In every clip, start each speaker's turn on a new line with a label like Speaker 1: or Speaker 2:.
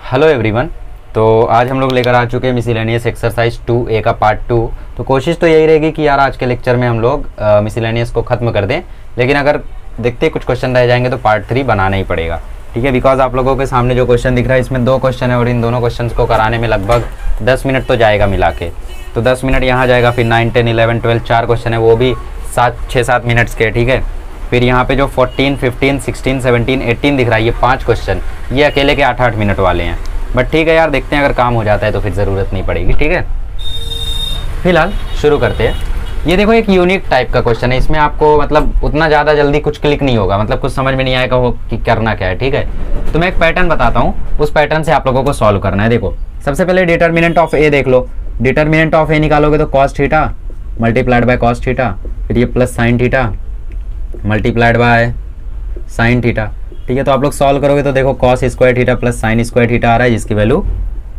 Speaker 1: Hello everyone. तो आज हम लोग लेकर आ चुके हैं मिसलेनियस एक्सरसाइज 2A का पार्ट 2। तो कोशिश तो यही रहेगी कि यार आज के लेक्चर में हम लोग मिसलेनियस को ख़त्म कर दें, लेकिन अगर देखते कुछ क्वेश्चन रह जाएंगे तो पार्ट 3 बनाना ही पड़ेगा, ठीक है। बिकॉज आप लोगों के सामने जो क्वेश्चन दिख रहा है इसमें 2 क्वेश्चन है और इन दोनों क्वेश्चन को कराने में लगभग 10 मिनट तो जाएगा मिला के। तो 10 मिनट यहाँ जाएगा, फिर 9, 10, 11, 12 4 क्वेश्चन है, वो भी 6-7 मिनट्स के, ठीक है। फिर यहाँ पे जो 14, 15, 16, 17, 18 दिख रहा है ये 5 क्वेश्चन, ये अकेले के 8-8 मिनट वाले हैं। बट ठीक है यार, देखते हैं अगर काम हो जाता है तो फिर ज़रूरत नहीं पड़ेगी, ठीक है। फिलहाल शुरू करते हैं। ये देखो एक यूनिक टाइप का क्वेश्चन है, इसमें आपको मतलब उतना ज़्यादा जल्दी कुछ क्लिक नहीं होगा, मतलब कुछ समझ में नहीं आएगा वो कि करना क्या है, ठीक है। तो मैं एक पैटर्न बताता हूँ, उस पैटर्न से आप लोगों को सॉल्व करना है। देखो सबसे पहले डिटर्मिनेंट ऑफ ए देख लो। डिटर्मिनेंट ऑफ ए निकालोगे तो cos theta multiplied by cos theta, फिर ये plus sine theta multiplied by sine theta, ठीक है। तो आप लोग सॉल्व करोगे तो देखो cos square theta plus sine square theta आ रहा है, जिसकी वैल्यू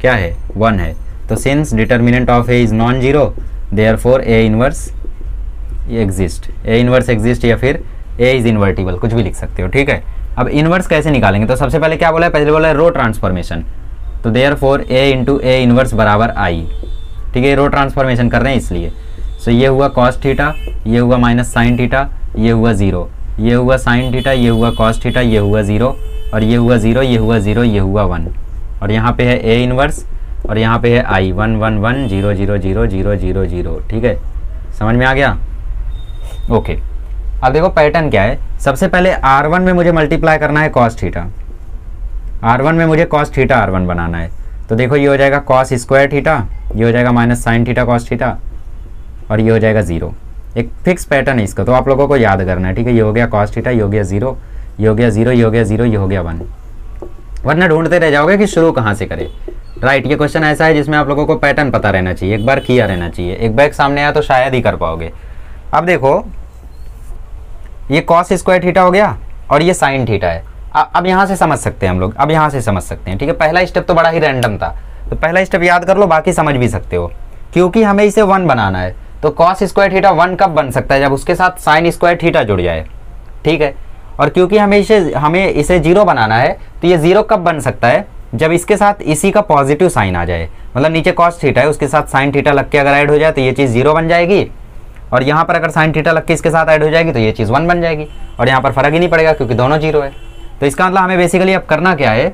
Speaker 1: क्या है 1 है। तो since determinant of A is non zero therefore A inverse exist, A inverse exist या फिर ए इज इन्वर्टिबल, कुछ भी लिख सकते हो, ठीक है। अब इनवर्स कैसे निकालेंगे, तो सबसे पहले क्या बोला है, पहले बोला है रो ट्रांसफॉर्मेशन। तो therefore A into A inverse बराबर आई, ठीक है। रो ट्रांसफॉर्मेशन कर रहे हैं इसलिए। सो ये हुआ कॉस थीटा, ये हुआ माइनस साइन थीटा, ये हुआ 0, ये हुआ साइन थीटा, ये हुआ कॉस थीटा, ये हुआ 0, और ये हुआ 0, ये हुआ 0, ये हुआ 1, और यहाँ पे है ए इनवर्स और यहाँ पे है आई 1 1 1 0 0 0 0 0 0, ठीक है। समझ में आ गया, ओके। अब देखो पैटर्न क्या है, सबसे पहले R1 में मुझे मल्टीप्लाई करना है कॉस थीटा, R1 में मुझे कॉस थीटा R1 बनाना है। तो देखो ये हो जाएगा कॉस स्क्वायर थीटा, ये हो जाएगा minus sine theta cos theta, और ये हो जाएगा 0। एक फिक्स पैटर्न है इसका, तो आप लोगों को याद करना है, ठीक है। ये हो गया कॉस थीटा, ये हो गया 0, ये हो गया 0, ये हो गया 0, ये हो गया 1, वरना ढूंढते रह जाओगे कि शुरू कहाँ से करें, राइट। ये क्वेश्चन ऐसा है जिसमें आप लोगों को पैटर्न पता रहना चाहिए, एक बार किया रहना चाहिए, एक बैग सामने आया तो शायद ही कर पाओगे। अब देखो ये कॉस स्क्वायर थीटा हो गया और ये साइन थीटा है। अब यहाँ से समझ सकते हैं हम लोग, अब यहाँ से समझ सकते हैं, ठीक है। पहला स्टेप तो बड़ा ही रैंडम था, तो पहला स्टेप याद कर लो, बाकी समझ भी सकते हो। क्योंकि हमें इसे 1 बनाना है, तो कॉस स्क्वायर थीटा 1 कब बन सकता है, जब उसके साथ साइन स्क्वायर थीटा जुड़ जाए, ठीक है। और क्योंकि हमें इसे 0 बनाना है, तो ये 0 कब बन सकता है, जब इसके साथ इसी का पॉजिटिव साइन आ जाए। मतलब नीचे कॉस थीटा है, उसके साथ साइन थीटा लग के अगर ऐड हो जाए तो ये चीज़ 0 बन जाएगी, और यहाँ पर अगर साइन थीटा लग के इसके साथ ऐड हो जाएगी तो ये चीज़ 1 बन जाएगी, और यहाँ पर फर्क ही नहीं पड़ेगा क्योंकि दोनों 0 है। तो इसका मतलब हमें बेसिकली अब करना क्या है,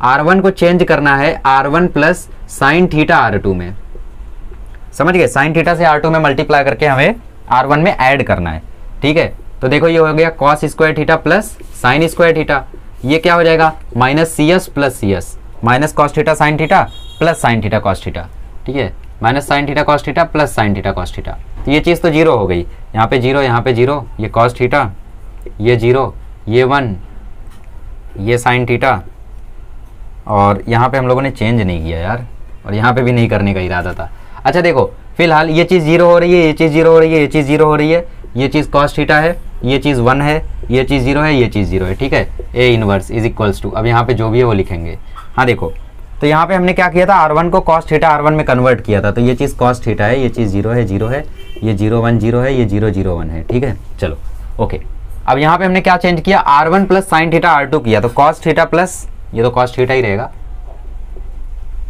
Speaker 1: R1 को चेंज करना है R1 plus sine theta R2 में, समझ गए। साइन थीटा से R2 में मल्टीप्लाई करके हमें R1 में ऐड करना है, ठीक है। तो देखो ये हो गया cos square theta plus sine square theta, ये क्या हो जाएगा minus CS plus CS, minus cos theta sine theta plus sine theta cos theta, ठीक है। Minus sine theta cos theta plus sine theta cos theta, तो ये चीज़ तो 0 हो गई, यहाँ पे 0, यहाँ पे 0, ये कॉस थीटा, ये 0, ये 1, ये साइन थीटा, और यहाँ पे हम लोगों ने चेंज नहीं किया यार, और यहाँ पे भी नहीं करने का इरादा था। अच्छा देखो फिलहाल ये चीज़ 0 हो रही है, ये चीज़ 0 हो रही है, ये चीज़ 0 हो रही है, ये चीज़ कॉस थीटा है, ये चीज़ 1 है, ये चीज़ 0 है, ये चीज़ 0 है, ठीक है। A inverse is equals to, अब यहाँ पे जो भी है वो लिखेंगे। हाँ देखो, तो यहाँ पे हमने क्या किया था, R1 को कॉस थीटा R1 में कन्वर्ट किया था, तो ये चीज़ कॉस थीटा है, ये चीज़ 0 है 0 है, ये 0 1 0 है, ये 0 0 1 है, ठीक है। चलो ओके, अब यहाँ पे हमने क्या चेंज किया, R1 plus sine theta R2 किया, तो कॉस थीटा प्लस, ये तो कॉस थीटा ही रहेगा,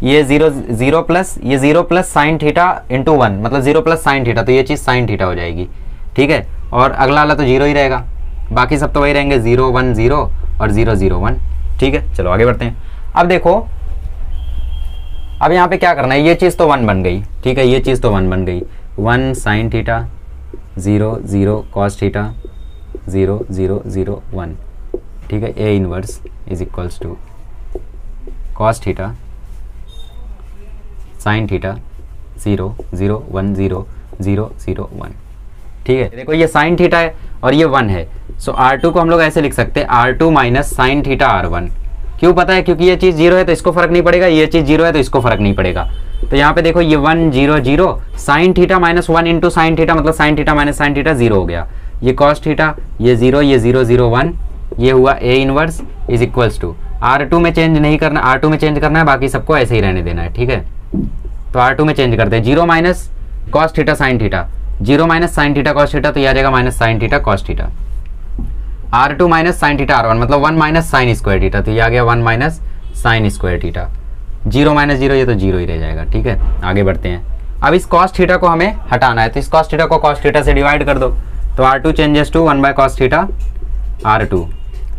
Speaker 1: ये 0 प्लस, ये 0 प्लस साइन थीटा इंटू 1, मतलब 0 प्लस साइन थीटा, तो ये चीज़ साइन थीटा हो जाएगी, ठीक है। और अगला वाला तो 0 ही रहेगा, बाकी सब तो वही रहेंगे 0 1 0 और 0 0 1, ठीक है। चलो आगे बढ़ते हैं। अब देखो अब यहाँ पे क्या करना है, ये चीज़ तो 1 बन गई, ठीक है, ये चीज़ तो 1 बन गई, 1 साइन थीटा 0 0 कॉस थीटा 0 0 0 1, ठीक है। A inverse is equals to cos theta sine theta 0 0 1 0 0 0 1, ठीक है। देखो ये साइन थीटा है और ये 1 है, सो R2 को हम लोग ऐसे लिख सकते हैं R2 minus sine theta R1। क्यों पता है, क्योंकि ये चीज़ 0 है तो इसको फर्क नहीं पड़ेगा, ये चीज़ 0 है तो इसको फर्क नहीं पड़ेगा। तो यहाँ पे देखो ये 1 0 0 sine theta minus 1 into sine theta, मतलब sine theta minus sine theta 0 हो गया, ये कॉस थीटा, ये 0, ये 0 0 1, ये हुआ A inverse is equals to R2 में चेंज नहीं करना, R2 में चेंज करना है, बाकी सबको ऐसे ही रहने देना है, ठीक है। तो R2 में चेंज करते हैं, 0 minus cos theta sine theta, 0 minus sine theta cos theta, तो ये आ जाएगा minus sine theta cos theta. R2 minus sine theta R1, मतलब 1 माइनस साइन स्क्वायर थीटा, तो ये आ गया 1 minus sine square theta. Zero minus zero, ये तो zero ही रह जाएगा। ठीक है, आगे बढ़ते हैं। अब इस कॉस थीटा को हमें हटाना है, तो इस कॉस थीटा को कॉस थीटा से डिवाइड कर दो, तो R2 changes to 1 by cos theta R2।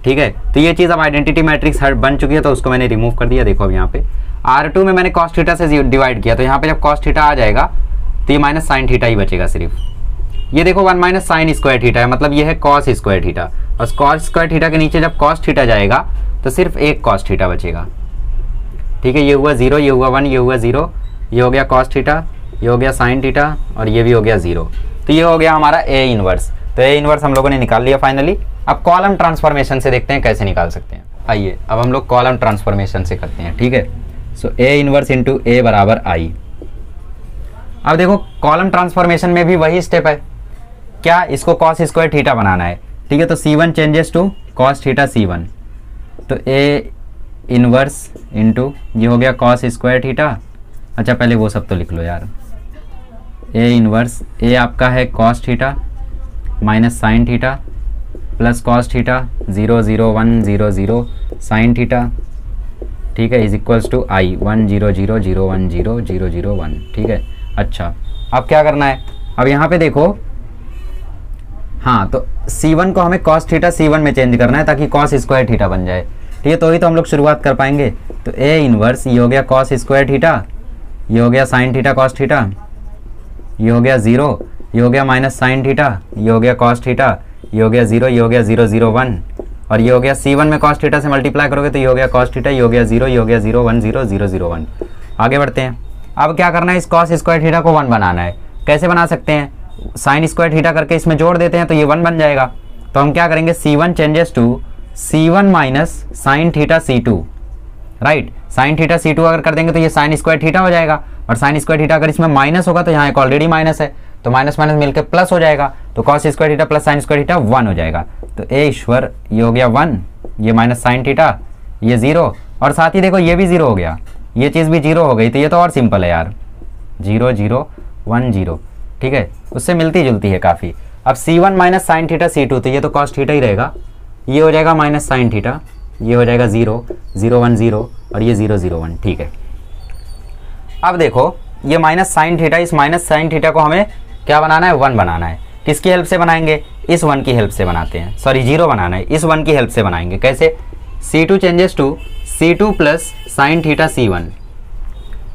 Speaker 1: ठीक है, तो ये चीज़ अब आइडेंटिटी मैट्रिक्स बन चुकी है, तो उसको मैंने रिमूव कर दिया। देखो अब यहाँ पे R2 में मैंने कॉस थीटा से डिवाइड किया, तो यहाँ पे जब कॉस थीटा आ जाएगा तो ये माइनस साइन थीटा ही बचेगा सिर्फ। ये देखो 1 माइनस साइन स्क्वायर थीटा है, मतलब ये है कॉस स्क्वायर थीटा, और कॉस स्क्वायर थीटा के नीचे जब कॉस थीटा जाएगा तो सिर्फ एक कॉस थीटा बचेगा। ठीक है, ये हुआ 0, ये हुआ 1, ये हुआ 0, ये हो गया कॉस थीटा, ये हो गया साइन थीटा, और ये भी हो गया 0। तो ये हो गया हमारा ए इनवर्स। तो ए इनवर्स हम लोगों ने निकाल लिया फाइनली। अब कॉलम ट्रांसफॉर्मेशन से देखते हैं कैसे निकाल सकते हैं। आइए अब हम लोग कॉलम ट्रांसफॉर्मेशन से करते हैं। ठीक है, सो ए इनवर्स इंटू ए बराबर आई। अब देखो कॉलम ट्रांसफॉर्मेशन में भी वही स्टेप है, क्या इसको कॉस स्क्वायर थीटा बनाना है। ठीक है, तो C1 changes to cos theta C1, तो ए इनवर्स इंटू ये हो गया कॉस स्क्वायर थीटा। अच्छा पहले वो सब तो लिख लो यार, ए इनवर्स ए आपका है cos theta minus sine theta plus cos theta 0 0 1 0 0 sine theta. ठीक है, इज इक्वल्स टू आई 1 0 0 0 1 0 0 0 1। ठीक है, अच्छा अब क्या करना है, अब यहाँ पे देखो, हाँ तो C1 को हमें कॉस थीटा C1 में चेंज करना है ताकि कॉस स्क्वायर थीटा बन जाए। ठीक है, तो ही तो हम लोग शुरुआत कर पाएंगे। तो ए इनवर्स ये हो गया कॉस स्क्वायर थीटा, ये हो गया साइन थीटा कॉस थीटा, ये हो गया 0, ये हो गया माइनस साइन थीटा, ये हो गया कॉस थीटा, ये हो गया 0, ये हो गया 0 0 1, और ये हो गया C1 में कॉस थीटा से मल्टीप्लाई करोगे तो ये हो गया कॉस थीटा, ये हो गया 0, ये हो गया 0 1 0 0 0 1। आगे बढ़ते हैं। अब क्या करना है, इस कॉस स्क्वायर थीटा को 1 बनाना है। कैसे बना सकते हैं, साइन स्क्वायर थीटा करके इसमें जोड़ देते हैं तो ये 1 बन जाएगा। तो हम क्या करेंगे, C1 changes to C1 minus sine theta C2। Right, sine theta C2 अगर कर देंगे तो ये साइन स्क्वायर थीटा हो जाएगा, और साइन स्क्वायर थीटा अगर इसमें माइनस होगा तो यहाँ एक ऑलरेडी माइनस है, तो माइनस माइनस मिलकर प्लस हो जाएगा, तो cos square theta plus sine square theta 1 हो जाएगा। तो ए ईश्वर ये हो गया 1, ये माइनस साइन थीटा, ये 0, और साथ ही देखो ये भी 0 हो गया, ये चीज़ भी 0 हो गई। तो ये तो और सिंपल है यार, 0 0 1 0। ठीक है, उससे मिलती जुलती है काफ़ी। अब C1 minus sine theta C2, तो ये तो कॉस थीटा ही रहेगा, ये हो जाएगा माइनस साइन थीटा, ये हो जाएगा 0 0 1 0, और ये 0 0 1। ठीक है, अब देखो ये माइनस साइन थीटा, इस माइनस साइन थीटा को हमें क्या बनाना है, 1 बनाना है। किसकी हेल्प से बनाएंगे, इस 1 की हेल्प से बनाते हैं, सॉरी 0 बनाना है, इस 1 की हेल्प से बनाएंगे। कैसे, C2 changes to C2 plus sine theta C1,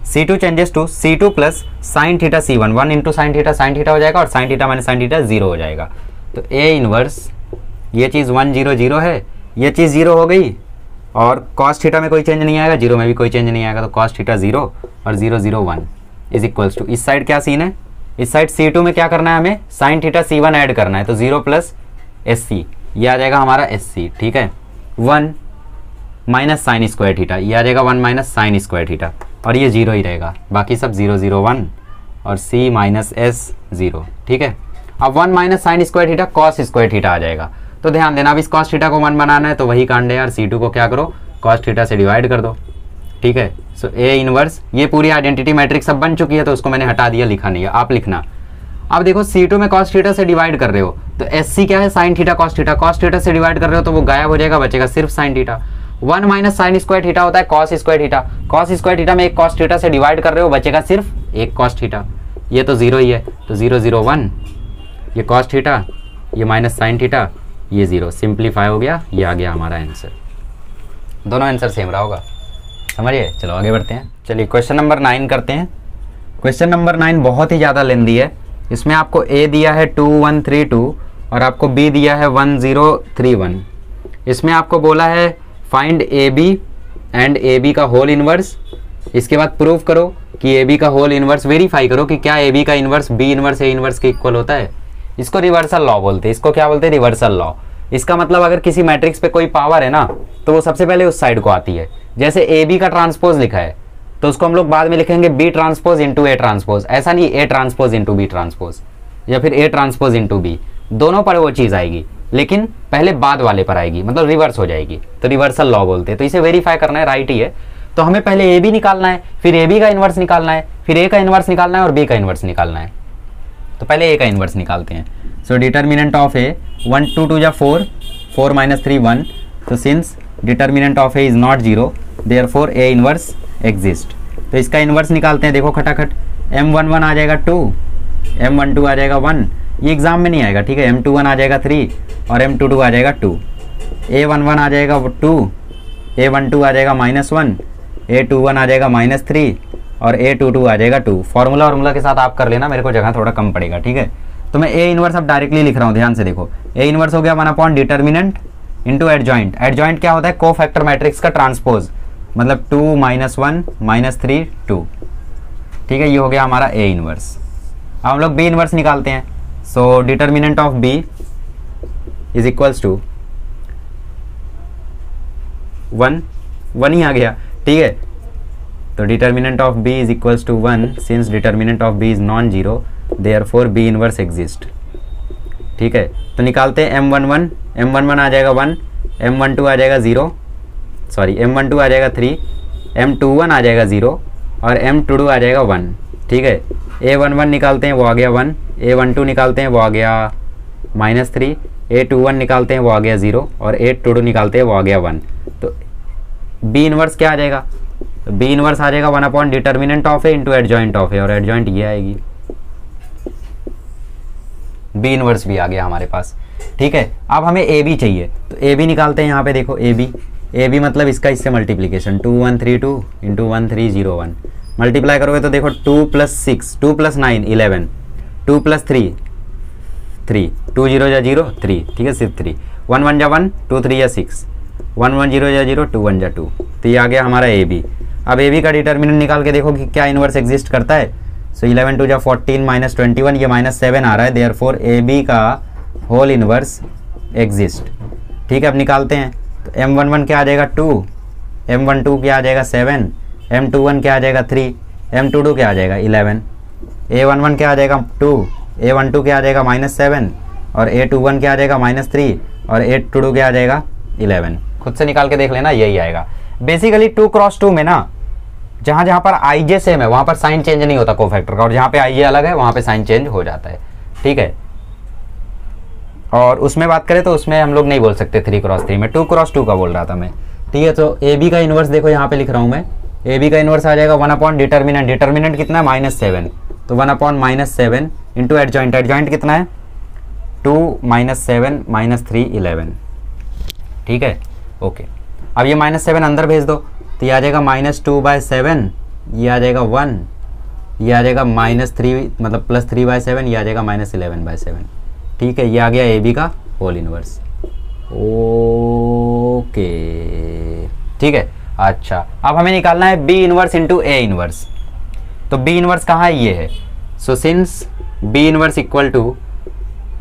Speaker 1: C2 changes to C2 plus sine theta C1, 1 into sine theta हो जाएगा, और sine theta minus sine theta 0 हो जाएगा। तो ए इनवर्स ये चीज़ 1 0 0 है, ये चीज़ 0 हो गई, और कॉस थीटा में कोई चेंज नहीं आएगा, 0 में भी कोई चेंज नहीं आएगा, तो कॉस थीटा 0 और 0 0 1 इज इक्वल्स टू, इस साइड क्या सीन है, इस साइड C2 में क्या करना है, हमें साइन थीटा C1 ऐड करना है, तो 0 प्लस SC, ये आ जाएगा हमारा SC। ठीक है, 1 माइनस साइन स्क्वायर थीटा, ये आ जाएगा 1 माइनस साइन स्क्वायर थीटा, और ये 0 ही रहेगा, बाकी सब 0 0 1 और C माइनस S 0। ठीक है, अब 1 minus sine square theta cos square theta आ जाएगा। तो ध्यान देना, अब इस कॉस थीटा को 1 बनाना है तो वही कांड है यार, C2 को क्या करो, कॉस थीटा से डिवाइड कर दो। ठीक है, सो ए इनवर्स, ये पूरी आइडेंटिटी मैट्रिक्स सब बन चुकी है, तो उसको मैंने हटा दिया, लिखा नहीं है, आप लिखना। अब देखो C2 में कॉस थीटा से डिवाइड कर रहे हो, तो SC क्या है, साइन थीटा कॉस थीटा से डिवाइड कर रहे हो तो वो गायब हो जाएगा, बचेगा सिर्फ sine theta. 1 minus sine square theta होता है कॉस स्क्वायर थीटा में एक कॉस थीटा से डिवाइड कर रहे हो, बचेगा सिर्फ एक कॉस थीटा, ये तो 0 ही है, तो 0 0 1, ये कॉस थीटा, ये माइनस साइन थीटा, ये 0, सिंप्लीफाई हो गया, ये आ गया हमारा आंसर। दोनों आंसर सेम रहा होगा, समझिए। चलो आगे बढ़ते हैं, चलिए क्वेश्चन नंबर 9 करते हैं। क्वेश्चन नंबर 9 बहुत ही ज़्यादा लेंदी है, इसमें आपको A दिया है 2 1 3 2 और आपको B दिया है 1 0 3 1। इसमें आपको बोला है फाइंड AB एंड AB का होल इनवर्स, इसके बाद प्रूव करो कि AB का होल इनवर्स, वेरीफाई करो कि क्या AB का inverse B inverse A inverse के इक्वल होता है। इसको रिवर्सल लॉ बोलते हैं, इसको क्या बोलते हैं, रिवर्सल लॉ। इसका मतलब अगर किसी मैट्रिक्स पे कोई पावर है ना तो वो सबसे पहले उस साइड को आती है। जैसे AB का ट्रांसपोज लिखा है तो उसको हम लोग बाद में लिखेंगे B transpose into A transpose, ऐसा नहीं A transpose into B transpose या फिर A ट्रांसपोज इंटू B, दोनों पर वो चीज़ आएगी, लेकिन पहले बाद वाले पर आएगी, मतलब रिवर्स हो जाएगी, तो रिवर्सल लॉ बोलते हैं। तो इसे वेरीफाई करना है, राइट ही है, तो हमें पहले AB निकालना है, फिर AB का इन्वर्स निकालना है, फिर A का इन्वर्स निकालना है और B का इन्वर्स निकालना है। तो पहले A का इन्वर्स निकालते हैं। सो डिटर्मिनेंट ऑफ A 1 2 2 जा 4 4 - 3 1, तो since determinant of A is not 0 therefore A inverse exist. तो इसका इन्वर्स निकालते हैं, देखो खटाखट। M11 आ जाएगा 2, M12 आ जाएगा 1, ये एग्जाम में नहीं आएगा, ठीक है। M21 आ जाएगा 3 और M22 आ जाएगा 2। A11 आ जाएगा 2, A12 आ जाएगा -1, A21 आ जाएगा -3 और A22 आ जाएगा 2। फॉर्मूला के साथ आप कर लेना, मेरे को जगह थोड़ा कम पड़ेगा, ठीक है। तो मैं A इन्वर्स अब डायरेक्टली लिख रहा हूँ, ध्यान से देखो। A इन्वर्स हो गया 1 डिटर्मिनेंट इंटू एडजॉइंट। एडजॉइंट क्या होता है? कोफैक्टर मैट्रिक्स का ट्रांसपोज, मतलब 2 -1 -3 2, ठीक है। ये हो गया हमारा A इन्वर्स। अब हम लोग B इन्वर्स निकालते हैं। So determinant of B is equals to 1 ही आ गया, ठीक है। तो determinant of B is equals to 1 since determinant of B is non zero, therefore B inverse exist, ठीक है। तो निकालते हैं M11 आ जाएगा 1, M12 आ जाएगा 0, सॉरी M12 आ जाएगा 3, M21 आ जाएगा 0 और M22 आ जाएगा 1, ठीक है। A11 निकालते हैं, वो आ गया 1, A12 निकालते हैं, वो आ गया -3, A21 निकालते हैं, वो आ गया 0 और A22 निकालते हैं, वो आ गया 1। तो B इन्वर्स क्या आ जाएगा? B इन्वर्स आ जाएगा 1 determinant of A into adjoint of A, और एडजॉइंट ये आएगी। B इन्वर्स भी आ गया हमारे पास, ठीक है। अब हमें AB चाहिए, तो AB निकालते हैं। यहाँ पे देखो AB मतलब इसका इससे मल्टीप्लीकेशन 2132 इंटू 1301। मल्टीप्लाई करोगे तो देखो 2 + 6 2 + 9 11, 2 + 3 3, 2 0 जा 0 3, ठीक है, सिर्फ 3, 1 1 जा 1, 2 3 जा 6, 1 1 0 जा 0, 2 1 जा 2। तो ये आ गया हमारा AB। अब AB का डिटर्मिनेंट निकाल के देखो कि क्या इन्वर्स एग्जिस्ट करता है। सो 11 2 जा 14 -21, ये -7 आ रहा है, देयरफॉर AB का होल इन्वर्स एग्जिस्ट, ठीक है। अब निकालते हैं, तो M11 क्या आ जाएगा 2, M12 क्या आ जाएगा 7, M21 क्या आ जाएगा 3, M22 क्या आ जाएगा 11, A11 क्या आ जाएगा 2, A12 क्या आ जाएगा -7 और A21 क्या आ जाएगा -3 और A22 क्या आ जाएगा 11। खुद से निकाल के देख लेना, यही आएगा। बेसिकली 2 × 2 में ना जहाँ जहाँ पर IJ सेम है वहाँ पर साइन चेंज नहीं होता कोफैक्टर का, और जहाँ पे IJ अलग है वहाँ पे साइन चेंज हो जाता है, ठीक है। और उसमें बात करें तो उसमें हम लोग नहीं बोल सकते 3 × 3 में, 2 × 2 का बोल रहा था मैं, ठीक है। तो AB का इन्वर्स देखो यहाँ पे लिख रहा हूँ मैं। AB का इन्वर्स आ जाएगा 1 डिटर्मिनेंट, डिटर्मिनेंट कितना है -7, तो 1 -7 इंटू एडजॉइंट, एडजॉइंट कितना है 2 -7 -3 11, ठीक है, ओके। अब ये -7 अंदर भेज दो, तो ये आ जाएगा -2/7, ये आ जाएगा 1, ये आ जाएगा -3 मतलब +3/7, ये आ जाएगा -11/7, ठीक है। ये आ गया AB का होल इन्वर्स, ओके, ठीक है। अच्छा, अब हमें निकालना है B inverse into A inverse. तो B इन्वर्स कहाँ है? ये है। So since B inverse equal to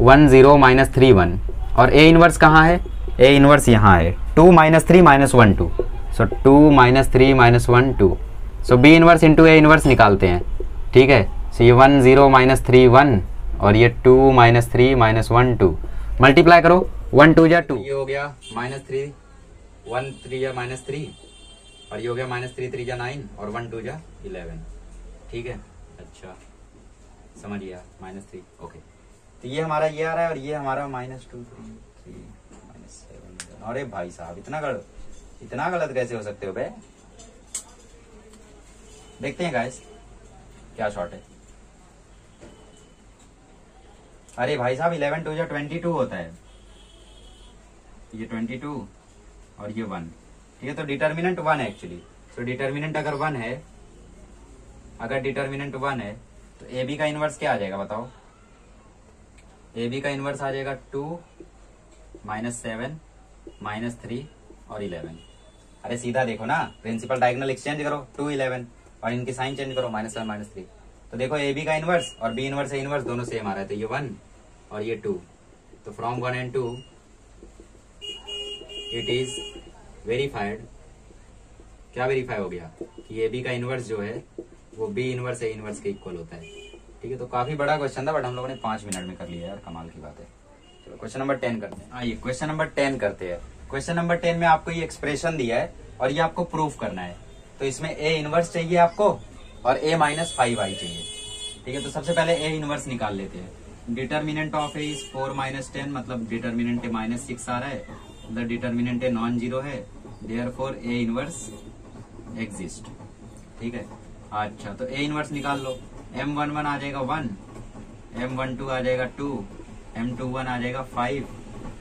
Speaker 1: 1 0 -3 1, और A इन्वर्स कहाँ है? A इन्वर्स यहाँ है 2 -3 -1 2, सो 2 -3 -1 2। सो B inverse into A inverse निकालते हैं, ठीक है। सो ये 1 0 -3 1 और ये 2 -3 -1 2, मल्टीप्लाई करो, 1 2 जा 2, ये हो गया -3, 1 3 जा -3 और ये हो गया -3 3 जा 9 और 1 2 जा 11, ठीक है। अच्छा, समझ गया, -3, ओके। तो ये हमारा ये आ रहा है और ये हमारा -2 3 3 -7। अरे भाई साहब, इतना गलत कैसे हो सकते हो बे? देखते हैं गाइस क्या शॉर्ट है। अरे भाई साहब, 11 2 जा 22 होता है, ये 22 और ये 1, ठीक है। तो डिटर्मिनेंट 1 है एक्चुअली। तो डिटर्मिनेंट अगर 1 है, तो AB का इन्वर्स क्या आ जाएगा बताओ? AB का इन्वर्स आ जाएगा 2 -7 -3 और 11। अरे सीधा देखो ना, प्रिंसिपल डायगोनल एक्सचेंज करो, 2 11 और इनकी साइन चेंज करो, -7 -3। तो देखो AB का इन्वर्स और B इन्वर्स A इन्वर्स दोनों सेम आ रहा है, तो ये 1 और ये 2। तो from 1 and 2 it is verified. क्या वेरीफाई हो गया कि AB का इन्वर्स जो है वो B इन्वर्स A इन्वर्स के इक्वल होता है, ठीक है। तो काफी बड़ा क्वेश्चन था, बट हम लोगों ने 5 मिनट में कर लिया यार, कमाल की बात है। चलो क्वेश्चन नंबर 10 करते हैं। आइए क्वेश्चन नंबर 10 करते हैं। क्वेश्चन नंबर 10 में आपको ये एक्सप्रेशन दिया है और ये आपको प्रूफ करना है। तो इसमें A इन्वर्स चाहिए आपको और A - 5i चाहिए, ठीक है। तो सबसे पहले A इन्वर्स निकाल लेते हैं। डिटर्मिनेंट ऑफ A इज 4 - 10, मतलब डिटर्मिनेंट A -6 आ रहा है, मतलब डिटर्मिनेंट A नॉन जीरो है, देयरफॉर A इन्वर्स एग्जिस्ट, ठीक है। अच्छा तो ए इनवर्स निकाल लो, M11 आ जाएगा 1, M12 आ जाएगा 2, M21 आ जाएगा 5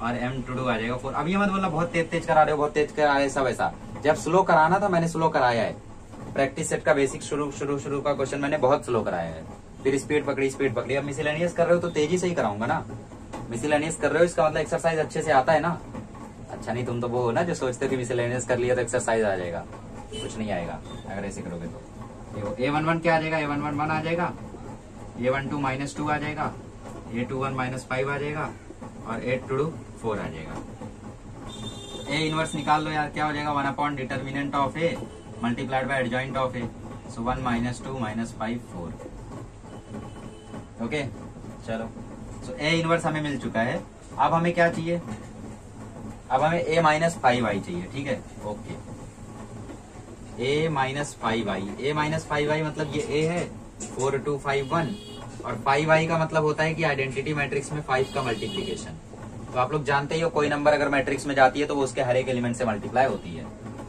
Speaker 1: और M22 आ जाएगा 4। अब ये मत बोलना बहुत तेज तेज करा रहे हो, बहुत तेज करा रहे सब ऐसा, जब स्लो कराना था मैंने स्लो कराया है। प्रैक्टिस सेट का बेसिक शुरू का क्वेश्चन मैंने बहुत स्लो कराया है, फिर स्पीड पकड़ी। अब मिसलेनियस कर रहे हो तो तेजी से ही कराऊंगा ना, मिसलेनियस कर रहे हो इसका मतलब एक्सरसाइज अच्छे से आता है ना। अच्छा नहीं तुम तो वो हो ना जो सोचते हो कि मिसलेनियस कर लिया तो एक्सरसाइज आ जाएगा, कुछ नहीं आएगा अगर ऐसे करोगे तो। A11 क्या आ जाएगा, A11 1 आ जाएगा, A12 -2 आ जाएगा, A21 -5 आ जाएगा और A22 4 आ जाएगा। ए इनवर्स निकाल लो यार, क्या हो जाएगा 1 determinant of A multiplied by adjoint of A, so 1 -2 -5 4। Okay चलो, सो ए इनवर्स हमें मिल चुका है। अब हमें क्या चाहिए, अब हमें A -5i चाहिए, ठीक है। ओके A -5i मतलब ये A है, 4 2 5 1 और 5i का मतलब होता है कि आइडेंटिटी मैट्रिक्स में 5 का मल्टीप्लीकेशन। तो आप लोग जानते ही हो कोई नंबर अगर मैट्रिक्स में जाती है तो वो उसके हर एक एलिमेंट से मल्टीप्लाई होती है।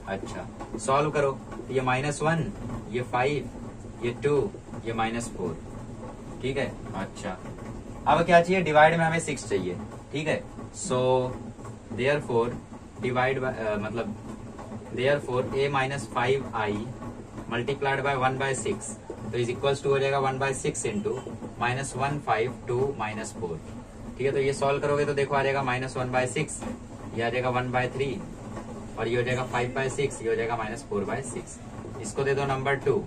Speaker 1: अच्छा सॉल्व करो, ये -1, ये 5, ये 2, ये -4, ठीक है। अच्छा अब क्या चाहिए, डिवाइड में हमें 6 चाहिए, ठीक है। सो देयरफॉर डिवाइड मतलब therefore A -5i multiplied by 1/6 तो इज इक्वल्स टू हो जाएगा 1/6 इंटू -1 5 2 -4, ठीक है। तो ये सॉल्व करोगे तो देखो आ जाएगा -1/6, ये आ जाएगा 1/3 और ये हो जाएगा 5/6, ये हो जाएगा -4/6। इसको दे दो नंबर 2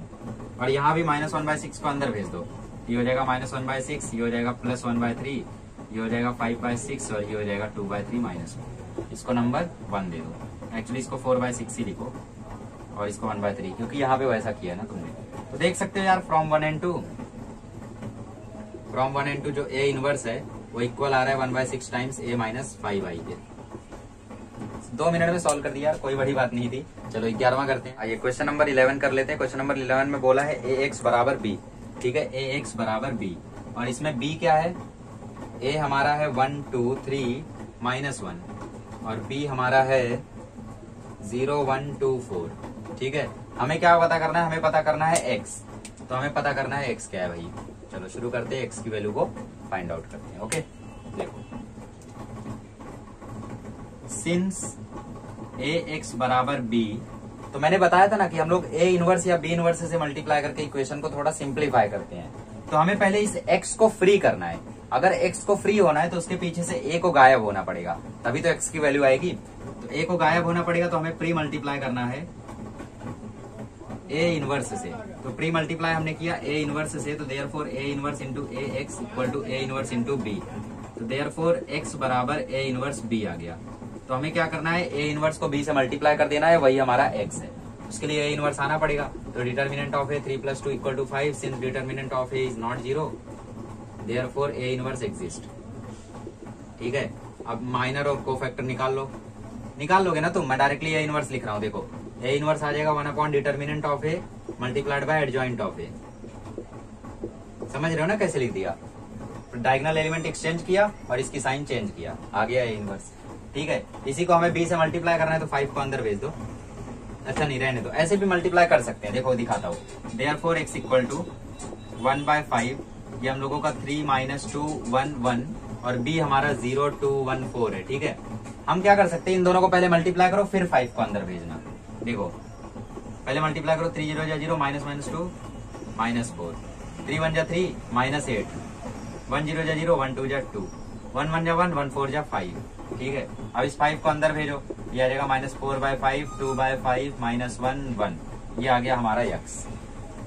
Speaker 1: और यहाँ भी -1/6 को अंदर भेज दो, ये हो जाएगा -1/6, ये हो जाएगा +1/3, ये हो जाएगा 5/6 और ये हो जाएगा 2/3 -4। इसको नंबर 1 दे दो, एक्चुअली इसको 4/6 ही लिखो और इसको 1/3, क्योंकि यहाँ पे वैसा किया ना तुमने। तो देख सकते हो यार फ्रॉम 1 and 2 जो A इनवर्स है वो इक्वल आ रहा है 1/6 टाइम्स A -5i के। 2 मिनट में सॉल्व कर दिया, कोई बड़ी बात नहीं थी। चलो 11वां करते हैं। आइए क्वेश्चन नंबर 11 कर लेते हैं। क्वेश्चन नंबर 11 में बोला है AX बराबर B, ठीक है। AX बराबर B और इसमें B क्या है, A हमारा है 1 2 3 -1 और B हमारा है 0 1 2 4, ठीक है। हमें क्या पता करना है, हमें पता करना है x, तो हमें पता करना है x क्या है भाई। चलो शुरू करते हैं, x की वैल्यू को फाइंड आउट करते हैं। ओके देखो, सिंस AX बराबर B, तो मैंने बताया था ना कि हम लोग A इनवर्स या B इनवर्स से मल्टीप्लाई करके इक्वेशन को थोड़ा सिंप्लीफाई करते हैं। तो हमें पहले इस x को फ्री करना है। अगर x को फ्री होना है तो उसके पीछे से A को गायब होना पड़ेगा, तभी तो x की वैल्यू आएगी। तो A को गायब होना पड़ेगा तो हमें प्री मल्टीप्लाई करना है A इनवर्स से। तो प्री मल्टीप्लाई हमने किया A इनवर्स से, तो therefore A inverse into AX equal to A inverse into B। तो देयरफॉर x बराबर A इनवर्स B आ गया। तो हमें क्या करना है, A इनवर्स को B से मल्टीप्लाई कर देना है, वही हमारा x है। उसके लिए A इनवर्स आना पड़ेगा। तो determinant of A 3 + 2 equal to 5, since determinant of A is not 0 therefore A inverse exist, ठीक है। अब माइनर और कोफैक्टर निकाल लोगे ना तुम, मैं डायरेक्टली A इनवर्स लिख रहा हूँ। देखो A इनवर्स आ जाएगा 1 determinant of A multiplied by adjoint of A। समझ रहे हो ना कैसे लिख दिया, डायगोनल एलिमेंट एक्सचेंज किया और इसकी साइन चेंज किया, आ गया A इनवर्स, ठीक है। इसी को हमें B से मल्टीप्लाई करना है तो 5 को अंदर भेज दो। अच्छा नहीं रहने दो, ऐसे भी मल्टीप्लाई कर सकते हैं। देखो दिखाता हूँ, देयरफॉर x इक्वल टू 1/5, ये हम लोगों का 3 - 2 1 1 और B हमारा 0 2 1 4 है, ठीक है। हम क्या कर सकते हैं, इन दोनों को पहले मल्टीप्लाई करो फिर 5 को अंदर भेजना। देखो पहले मल्टीप्लाई करो, 3 0 0 -2 -4, 3 1 3 -8, 1 0 0 1 2 2, 1 1 1 1 4 5, ठीक है। अब इस 5 को अंदर भेजो, ये आ जाएगा -4/5 2/5 -1 1, ये आ गया हमारा x।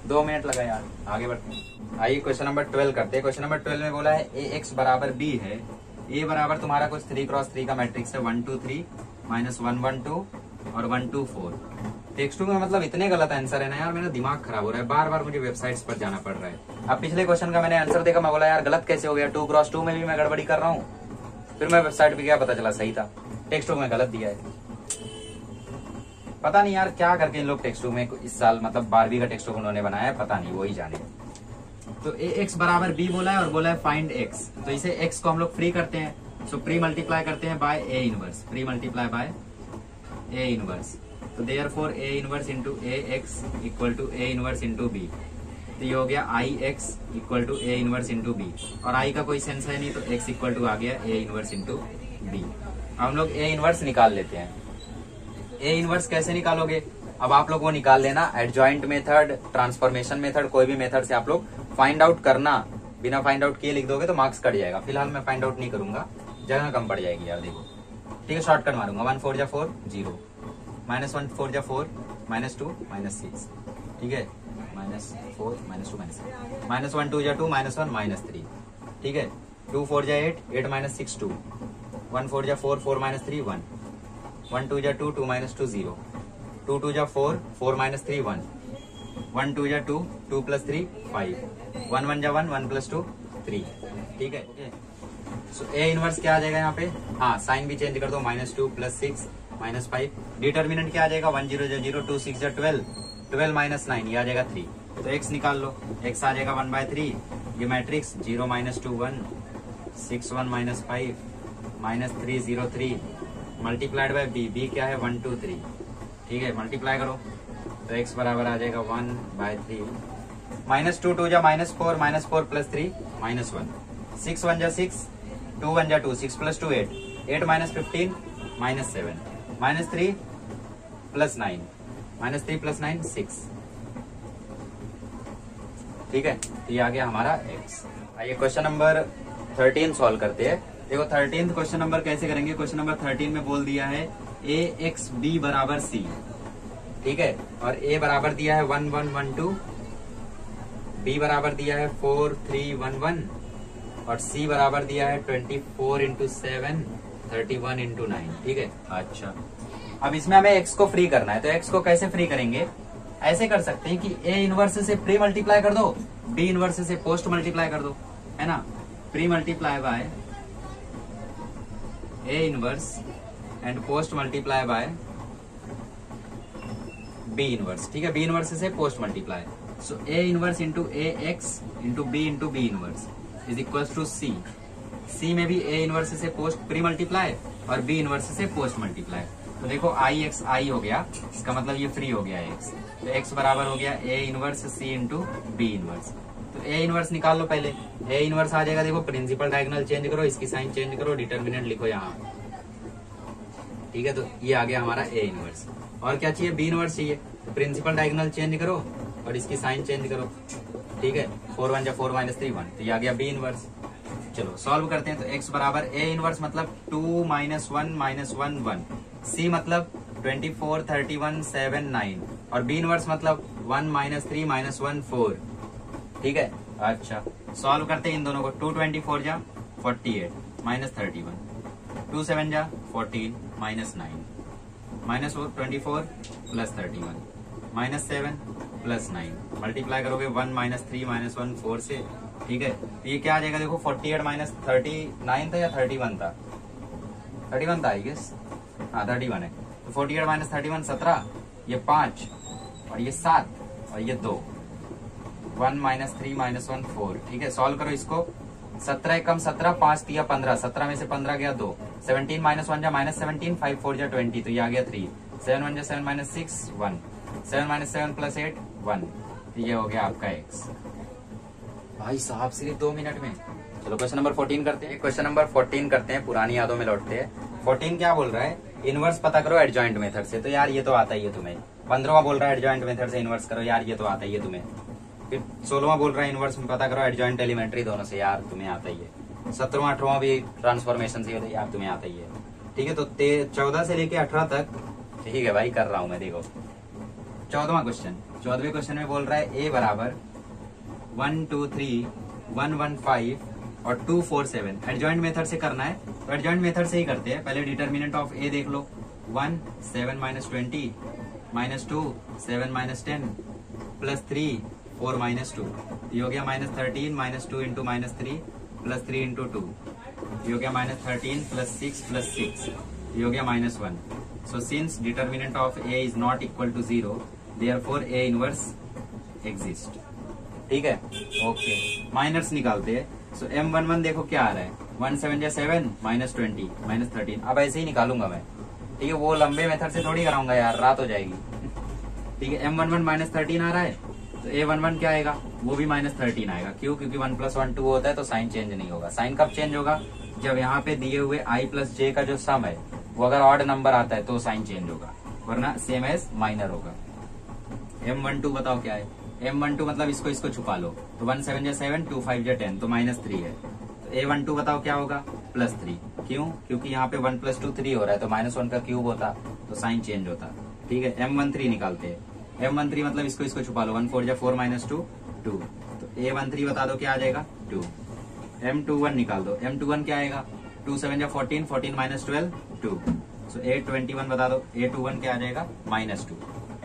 Speaker 1: 2 मिनट लगा यार, आगे बढ़ते हैं। आइए क्वेश्चन नंबर 12 करते हैं। क्वेश्चन नंबर 12 में बोला है AX बराबर B है। A बराबर तुम्हारा कुछ 3 × 3 का मैट्रिक्स है, 1 2 3 -1 1 2 और 1 2 4। टेक्स्ट 2 में मतलब इतने गलत आंसर है ना यार, मेरा दिमाग खराब हो रहा है, बार बार मुझे वेबसाइट्स पर जाना पड़ रहा है। अब पिछले क्वेश्चन का मैंने आंसर देखा, मैं बोला यार गलत कैसे हो गया, 2 × 2 में भी मैं गड़बड़ी कर रहा हूँ। फिर मैं वेबसाइट पे गया, पता चला सही था, टेक्स्ट 2 में गलत दिया है। पता नहीं यार क्या करके इन लोग टेक्स्ट 2 में इस साल मतलब 12वीं का टेक्स्ट 2 उन्होंने बनाया है, पता नहीं, वो ही जाने। तो AX बराबर B बोला है और बोला है फाइंड x, तो इसे x को हम लोग फ्री करते हैं। सो प्री मल्टीप्लाई करते हैं by A inverse, pre multiply by A inverse. तो therefore A inverse into A X equal to A inverse into B. तो ये हो गया I X equal to A inverse into B, और आई का कोई सेंस है नहीं तो एक्स इक्वल टू आ गया ए इनवर्स इंटू बी। हम लोग ए इनवर्स निकाल लेते हैं। ए इनवर्स कैसे निकालोगे? अब आप लोग वो निकाल लेना, एडजॉइंट मेथड, ट्रांसफॉर्मेशन मेथड, कोई भी मेथड से आप लोग फाइंड आउट करना। बिना फाइंड आउट किए लिख दोगे तो मार्क्स कट जाएगा। फिलहाल मैं फाइंड आउट नहीं करूंगा, जगह कम पड़ जाएगी यार। देखो ठीक है, शॉर्टकट मारूंगा। 1 4 जा 4 0, -1 4 जा 4, -2 -6, ठीक है, -4 -2 -6, -1 2 जा 2, -1 -3, ठीक है, 2 4 जा 8, 8 -6 2, 1 4 जा 4, 4 -3 1, 1 2 जा 2, 2 -2 0, 2 2 जा 4, 4 -3 1, 1 2 जा 2, 2 + 3 5, 1 1 जा 1, 1 + 2 3, ठीक है। ओके, सो ए इनवर्स क्या आ जाएगा यहाँ पे? हाँ, साइन भी चेंज कर दो, -2 + 6 -5। डिटर्मिनेंट क्या आ जाएगा? 1 0 जा 0, 2 6 जा 12, 12 - 9 ये आ जाएगा 3। तो x निकाल लो, x आ जाएगा 1/3। ये matrix 0 -2 1, 6 1 -5, -3 0 3 multiplied by b। b क्या है? 1 2 3, ठीक है, मल्टीप्लाई करो तो x बराबर आ जाएगा 1/3। -2 2 जा -4, -4 + 3 -1, 6 1 जा 6, 2 1 जा 2, 6 + 2 8, 8 - 15 -7, -3 + 9, -3 + 9 6, ठीक है। तो ये आ गया हमारा x। आइए क्वेश्चन नंबर 13 सॉल्व करते हैं। देखो 13th क्वेश्चन नंबर कैसे करेंगे? क्वेश्चन नंबर 13 में बोल दिया है a x b बराबर c, ठीक है, और a बराबर दिया है 1 1 1 2, b बराबर दिया है 4 3 1 1, और c बराबर दिया है 24 × 7 31 × 9, ठीक है। अच्छा, अब इसमें हमें x को फ्री करना है, तो x को कैसे फ्री करेंगे? ऐसे कर सकते हैं कि a इनवर्स से प्री मल्टीप्लाई कर दो, b इनवर्स से पोस्ट मल्टीप्लाई कर दो, है ना। Pre multiply by a inverse and post multiply by b inverse, ठीक है, b इनवर्स से post multiply. So a inverse into a x into b into b inverse is equal to c। c में भी a inverse से post pre multiply और b inverse से post multiply. तो देखो आई एक्स आई हो गया, इसका मतलब ये फ्री हो गया x। तो x बराबर हो गया a inverse c into b inverse. तो a इनवर्स निकाल लो पहले, a इनवर्स आ जाएगा। देखो प्रिंसिपल डायगोनल चेंज करो, इसकी साइन चेंज करो, डिटर्मिनेंट लिखो यहाँ, ठीक है। तो ये आ गया हमारा a इनवर्स। और क्या चाहिए? b इनवर्स चाहिए। तो प्रिंसिपल डायगोनल चेंज करो और इसकी साइन चेंज करो, ठीक है। 4 1 जा 4 -3 1, तो ये आ गया b इनवर्स। चलो सॉल्व करते हैं। तो x बराबर a इनवर्स मतलब 2 -1 -1 1, c मतलब 24 31 7 9, और b इनवर्स मतलब 1 -3 -1 4, ठीक है। अच्छा, सॉल्व करते हैं इन दोनों को। 2 24 जा 48 -31, 2 7 जा 14 -9, -4 24 + 31 -7 + 9, मल्टीप्लाई करोगे 1 -3 -1 4 से, ठीक है। तो ये क्या आ जाएगा? देखो 48 - 39 था या 31 था? 31 था आई गेस, हाँ 31 है। तो 48 - 31 17, ये 5 और ये 7 और ये 2, 1 -3 -1 4, ठीक है। सॉल्व करो इसको। 17 कम 17, 5 दिया 15, 17 में से 15 गया 2, 17 -1 जा -17, 5 4 जा 20, तो ये आ गया 3, 7 1 जा 7 -6 1, 7 7 + 8 1, तो ये हो गया आपका x। भाई साहब सिर्फ 2 मिनट में। चलो क्वेश्चन नंबर 14 करते हैं। क्वेश्चन नंबर 14 करते हैं, पुरानी यादों में लौटते हैं। 14 क्या बोल रहा है? इनवर्स पता करो एडजॉइंट मेथड से। तो यार ये तो आता ही है तुम्हें। 15वां बोल रहा है एडजॉइंट मेथड से इनवर्स करो, यार ये तो आता ही है तुम्हें। फिर 16वां बोल रहा है इनवर्स में पता करो एडजॉइंट एलिमेंट्री दोनों से, यार तुम्हें आता ही है। 17वां 18वां भी ट्रांसफॉर्मेशन से, यार तुम्हें आता ही है, ठीक है। तो 14 से लेके 18 तक, ठीक है भाई कर रहा हूं मैं। देखो 14वां क्वेश्चन, 14वें क्वेश्चन में बोल रहा है a बराबर 1 2 3 1 1 5 और 2 4 7। एडजॉइंट मेथड से करना है, तो एडजॉइंट मेथड से ही करते हैं। पहले डिटर्मिनेंट ऑफ a देख लो, 1 7 -20 -2 7 -10 +3 4 -2, ये हो गया -13 -2 × -3 +3 × 2, ये हो गया -13 +6 +6, ये हो गया -1। So since determinant of a is not equal to 0, therefore a inverse exist, ठीक है। ओके, माइनस निकालते हैं। सो m11 देखो क्या आ रहा है, 1 7 जा 7 -20 -13। अब ऐसे ही निकालूंगा मैं, ठीक है, वो लंबे मेथड से थोड़ी कराऊंगा यार, रात हो जाएगी। ठीक है, M11 -13 आ रहा है, तो A11 क्या आएगा, वो भी -13 आएगा। क्यों? क्योंकि 1 + 1 2 होता है, तो साइन चेंज नहीं होगा। साइन कब चेंज होगा? जब यहाँ पे दिए हुए I + J का जो सम है वो अगर ऑड नंबर आता है तो साइन चेंज होगा, वरना सेम एज माइनर होगा। M12 बताओ क्या है? M12 मतलब इसको छुपा लो, तो 1 7 × 7 2 5 × 10, तो -3 है। तो A12 बताओ क्या होगा? +3। क्यों? क्योंकि यहाँ पे 1 + 2 3 हो रहा है, तो -1 का क्यूब होता तो साइन चेंज होता। ठीक है, M13 निकालते हैं। M13 मतलब इसको छुपा लो, 1 4 × 4 -2 2, तो A13 बता दो क्या आ जाएगा? 2। M21 निकाल दो, M21 क्या आएगा? 2 7 × 14 14 -12 2, सो A21 बता दो, A21 क्या आ जाएगा? -2।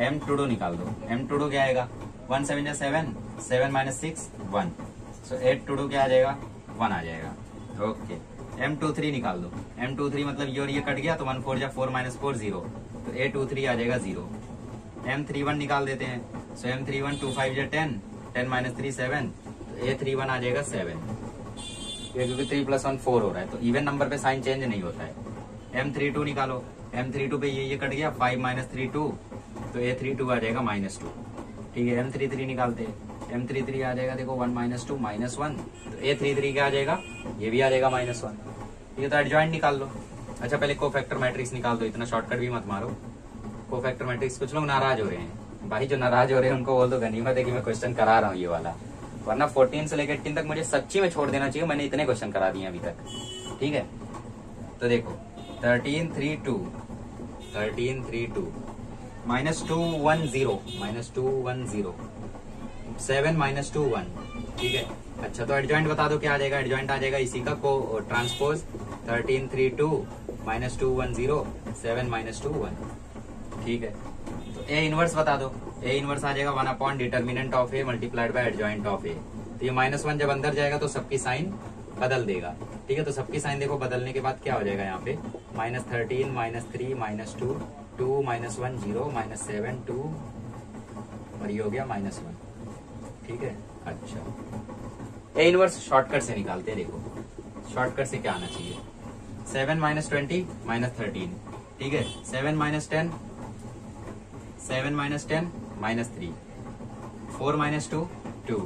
Speaker 1: M22 निकाल दो, M22 क्या आएगा? 1 7 × 7 7 -6 1, सो A22 क्या आ जाएगा? 1 आ जाएगा। ओके, M23 निकाल दो, M23 मतलब ये और ये कट गया, तो 1 4 × 4 -4 0, तो A23 आ जाएगा 0। M31 निकाल देते हैं, सो M31 2 5 × 10 10 -3 7, तो A31 आ जाएगा 7। क्योंकि 3 + 1 4 हो रहा है, तो इवन नंबर पे साइन चेंज नहीं होता है। M32 निकालो, M32 पे ये कट गया, 5 -3 2, तो A32 आ जाएगा -2। ठीक है, M33 निकालते हैं, M33 आ जाएगा देखो 1 -2 -1, तो A33 क्या आ जाएगा? ये भी आ जाएगा -1। ठीक है, तो एडजॉइंट निकाल लो। अच्छा, पहले कोफैक्टर मैट्रिक्स निकाल दो, इतना शॉर्टकट भी मत मारो। कोफैक्टर मैट्रिक्स, कुछ लोग नाराज हो रहे हैं भाई, जो नाराज हो रहे हैं उनको बोल दो गनीमत है कि मैं क्वेश्चन करा रहा हूँ ये वाला, वरना 14 से लेकर 18 तक मुझे सच्ची में छोड़ देना चाहिए, मैंने इतने क्वेश्चन करा दिए अभी तक। ठीक है, तो देखो 13 3 2 -2 1 0 -2 1 0 7 -2 1। ठीक है, अच्छा तो एडजॉइंट बता दो क्या आ जाएगा? एडजॉइंट आ जाएगा इसी का को ट्रांसपोज 13 3 2 -2 1 0 7 -2 1। ठीक है, तो ए इनवर्स बता दो। ए इनवर्स आ जाएगा 1 determinant of A multiplied by adjoint of A. तो ये -1 जब अंदर जाएगा तो सबकी साइन बदल देगा। ठीक है, तो सबकी साइन देखो बदलने के बाद क्या हो जाएगा यहाँ पे? -13 -3 -2 2 -1 0 -7 2, और ये हो गया -1। ठीक है, अच्छा ए इनवर्स शॉर्टकट से निकालते हैं। देखो शॉर्टकट से क्या आना चाहिए? 7 -20 -13। ठीक है, 7 - 10 7 - 10 -3, 4 - 2 2,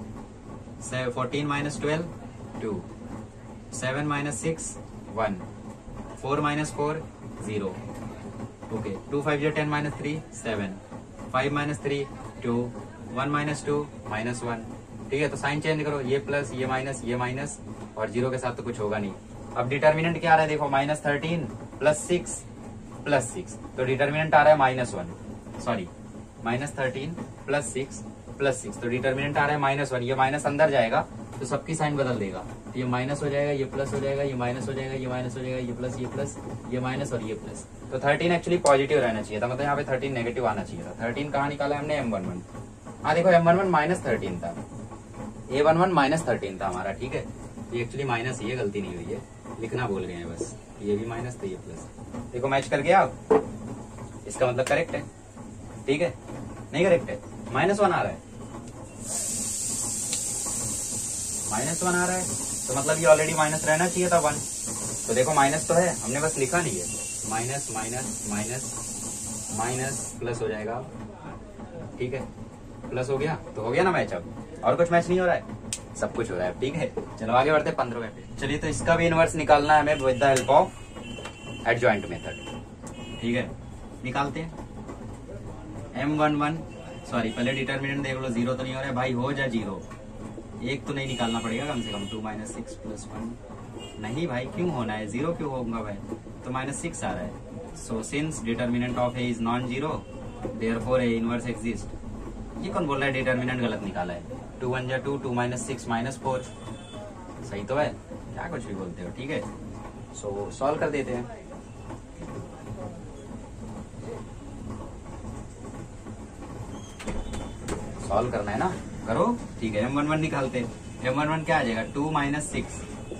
Speaker 1: 14 - 12 2, 7 - 6 1, 4 - 4 0। ओके, 2 5 × 10 -3 7, 5 - 3 2, 1 - 2 -1। ठीक है, तो साइन चेंज करो, ये प्लस ये माइनस और 0 के साथ तो कुछ होगा नहीं। अब डिटर्मिनेंट क्या आ रहा है? देखो -13 + 6 तो डिटर्मिनेंट आ रहा है -1, सॉरी -13 + 6 तो डिटर्मिनेंट आ रहा है -1। ये माइनस अंदर जाएगा तो सबकी साइन बदल देगा, ये माइनस हो जाएगा, ये प्लस हो जाएगा, ये माइनस हो जाएगा, ये माइनस हो जाएगा, ये प्लस ये माइनस और ये प्लस। तो 13 एक्चुअली पॉजिटिव रहना चाहिए था, मतलब यहाँ पे 13 नेगेटिव आना चाहिए था। 13 कहाँ निकाला हमने? M11। हाँ देखो M11 -13 था, A11 -13 था हमारा। ठीक है, ये एक्चुअली माइनस ही है, गलती नहीं हुई है, लिखना भूल गए हैं बस। ये भी माइनस तो ये प्लस। देखो मैच कर गया आप, इसका मतलब करेक्ट है। ठीक है, नहीं करेक्ट है, -1 आ रहा है, -1 आ रहा है, तो मतलब ये ऑलरेडी माइनस रहना चाहिए था 1। तो देखो माइनस तो है, हमने बस लिखा नहीं है। Minus minus minus minus plus हो जाएगा। ठीक है, प्लस हो गया तो हो गया ना मैच। अब और कुछ मैच नहीं हो रहा है, सब कुछ हो रहा है। ठीक है, चलो आगे बढ़ते 15वें पे। चलिए, तो इसका भी इनवर्स निकालना है हमें with the help of adjoint method. ठीक है, निकालते हैं। M11 सॉरी, पहले डिटर्मिनेंट देख लो, 0 तो नहीं हो रहा है भाई, हो जा 0, एक तो नहीं निकालना पड़ेगा कम से कम। 2 - 6 + 1 नहीं भाई, क्यों होना है? 0 क्यों होगा भाई? तो -6 आ रहा है। So since determinant of A is non zero, therefore A inverse exist. ये कौन बोल रहा है डिटर्मिनेंट गलत निकाला है? 2 1 × 2 2 - 6 -4 सही तो है, क्या कुछ भी बोलते हो। ठीक है, सो सॉल्व कर देते हैं। सॉल्व करना है ना, करो। ठीक है, M11 निकालते हैं। M11 क्या आ जाएगा? 2 - 6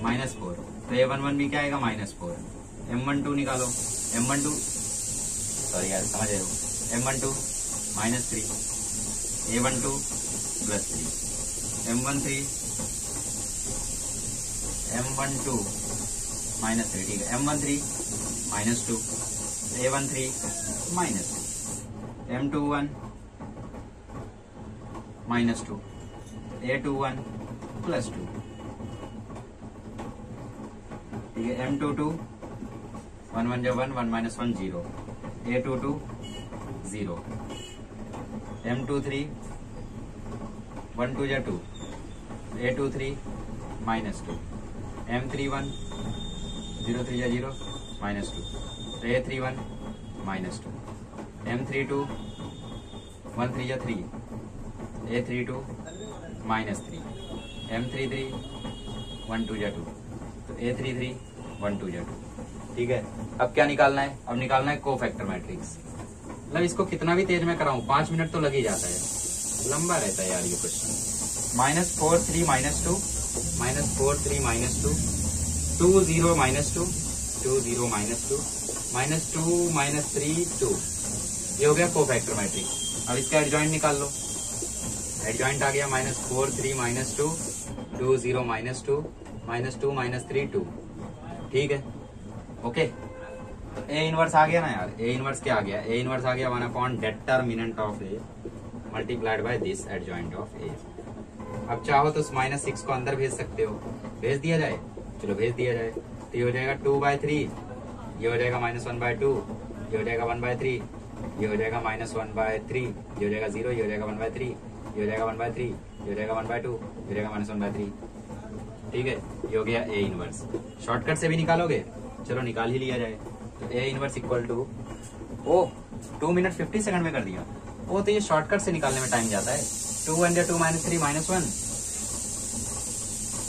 Speaker 1: -4, तो A11 भी क्या आएगा? -4। M12 निकालो, M12 सॉरी यार, समझ रहे हो, M12 -3, A12 +3, M13 -3। ठीक है, M13 -2, A13 -2, M21 -2, A21 +2, ठीक है। M22 1 1 जा 1 1 -1 0, A22 0, M23 1 2 जा 2, A23 -2, M31 0 3 जा 0 -2, A31 -2, M32 1 3 जा 3, A32 -3, M33 1 2 जा 2, तो A33 1 2 जा 2, ठीक है। अब क्या निकालना है? अब निकालना है कोफैक्टर मैट्रिक्स। मतलब इसको कितना भी तेज में कराऊं 5 मिनट तो लग ही जाता है, लंबा रहता है यार ये क्वेश्चन। -4 3 -2, -4 3 -2, 2 0 -2, 2 0 -2, -2 -3 2, ये हो गया कोफैक्टर मैट्रिक्स। अब इसका एडजॉइंट निकाल लो। एडजॉइंट आ गया -4 3 -2, 2 0 -2, -2 -3 2, ठीक है। ओके, तो ए इनवर्स आ गया ना यार। ए इनवर्स क्या आ गया? ए इनवर्स आ गया 1 determinant of A multiplied by this adjoint of A. अब चाहो तो -6 को अंदर भेज सकते हो, भेज दिया जाए, चलो भेज दिया जाए। तो ये हो जाएगा 2/3, ये हो जाएगा -1/2, ये हो जाएगा 1/3, ये हो जाएगा -1/3, ये हो जाएगा 0, ये हो जाएगा 1/3, ये हो जाएगा 1/3, ये हो जाएगा 1/2, ये हो जाएगा -1/3, ठीक है। ये हो गया ए इनवर्स। शॉर्टकट से भी निकालोगे, चलो निकाल ही लिया जाए। तो ए इनवर्स इक्वल टू, ओ 2 मिनट 50 सेकंड में कर दिया। वो तो ये शॉर्टकट से निकालने में टाइम जाता है। 2 1 जा 2 -3 -1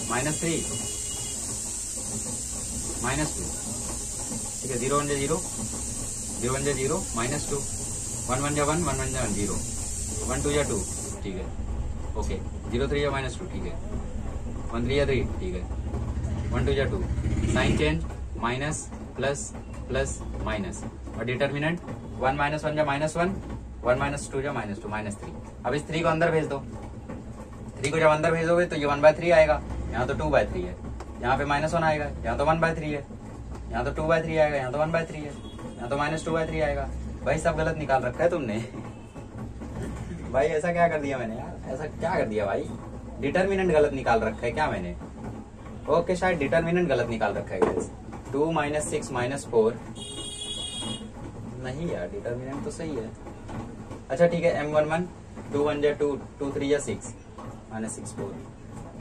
Speaker 1: -3 -2, ठीक है। 0 1 जा 0, 0 1 जा 0 -2, 1 1 जा 1 1 1 जा 0, 1 2 जा 2, ठीक है। ओके, 0 3 जा -2, ठीक है। 1 3 जा 3, ठीक है। 1 2 जा 2, sine change, minus plus plus minus, और डिटर्मिनेंट 1 -1 जा -1, 1 -2 जा -2, -3। अब इस 3 को अंदर भेज दो। 3 को जब अंदर भेजोगे तो ये 1/3 आएगा, यहाँ तो 2/3 है। यहाँ पे -1 आएगा, यहाँ तो 1/3 है। यहाँ तो 2/3 आएगा, यहाँ तो 1/3 है। यहाँ तो -2/3 आएगा। भाई सब गलत निकाल रखा है तुमने। भाई ऐसा क्या कर दिया मैंने यार, ऐसा क्या कर दिया भाई? डिटर्मिनेंट गलत निकाल रखा है क्या मैंने? ओके, शायद डिटर्मिनेंट गलत निकाल रखा है गाइस। 2 -6 -4 नहीं यार, डिटर्मिनेंट तो सही है। अच्छा ठीक है, M11 2 1 जा 2, 2 3 जा 6, -6 4।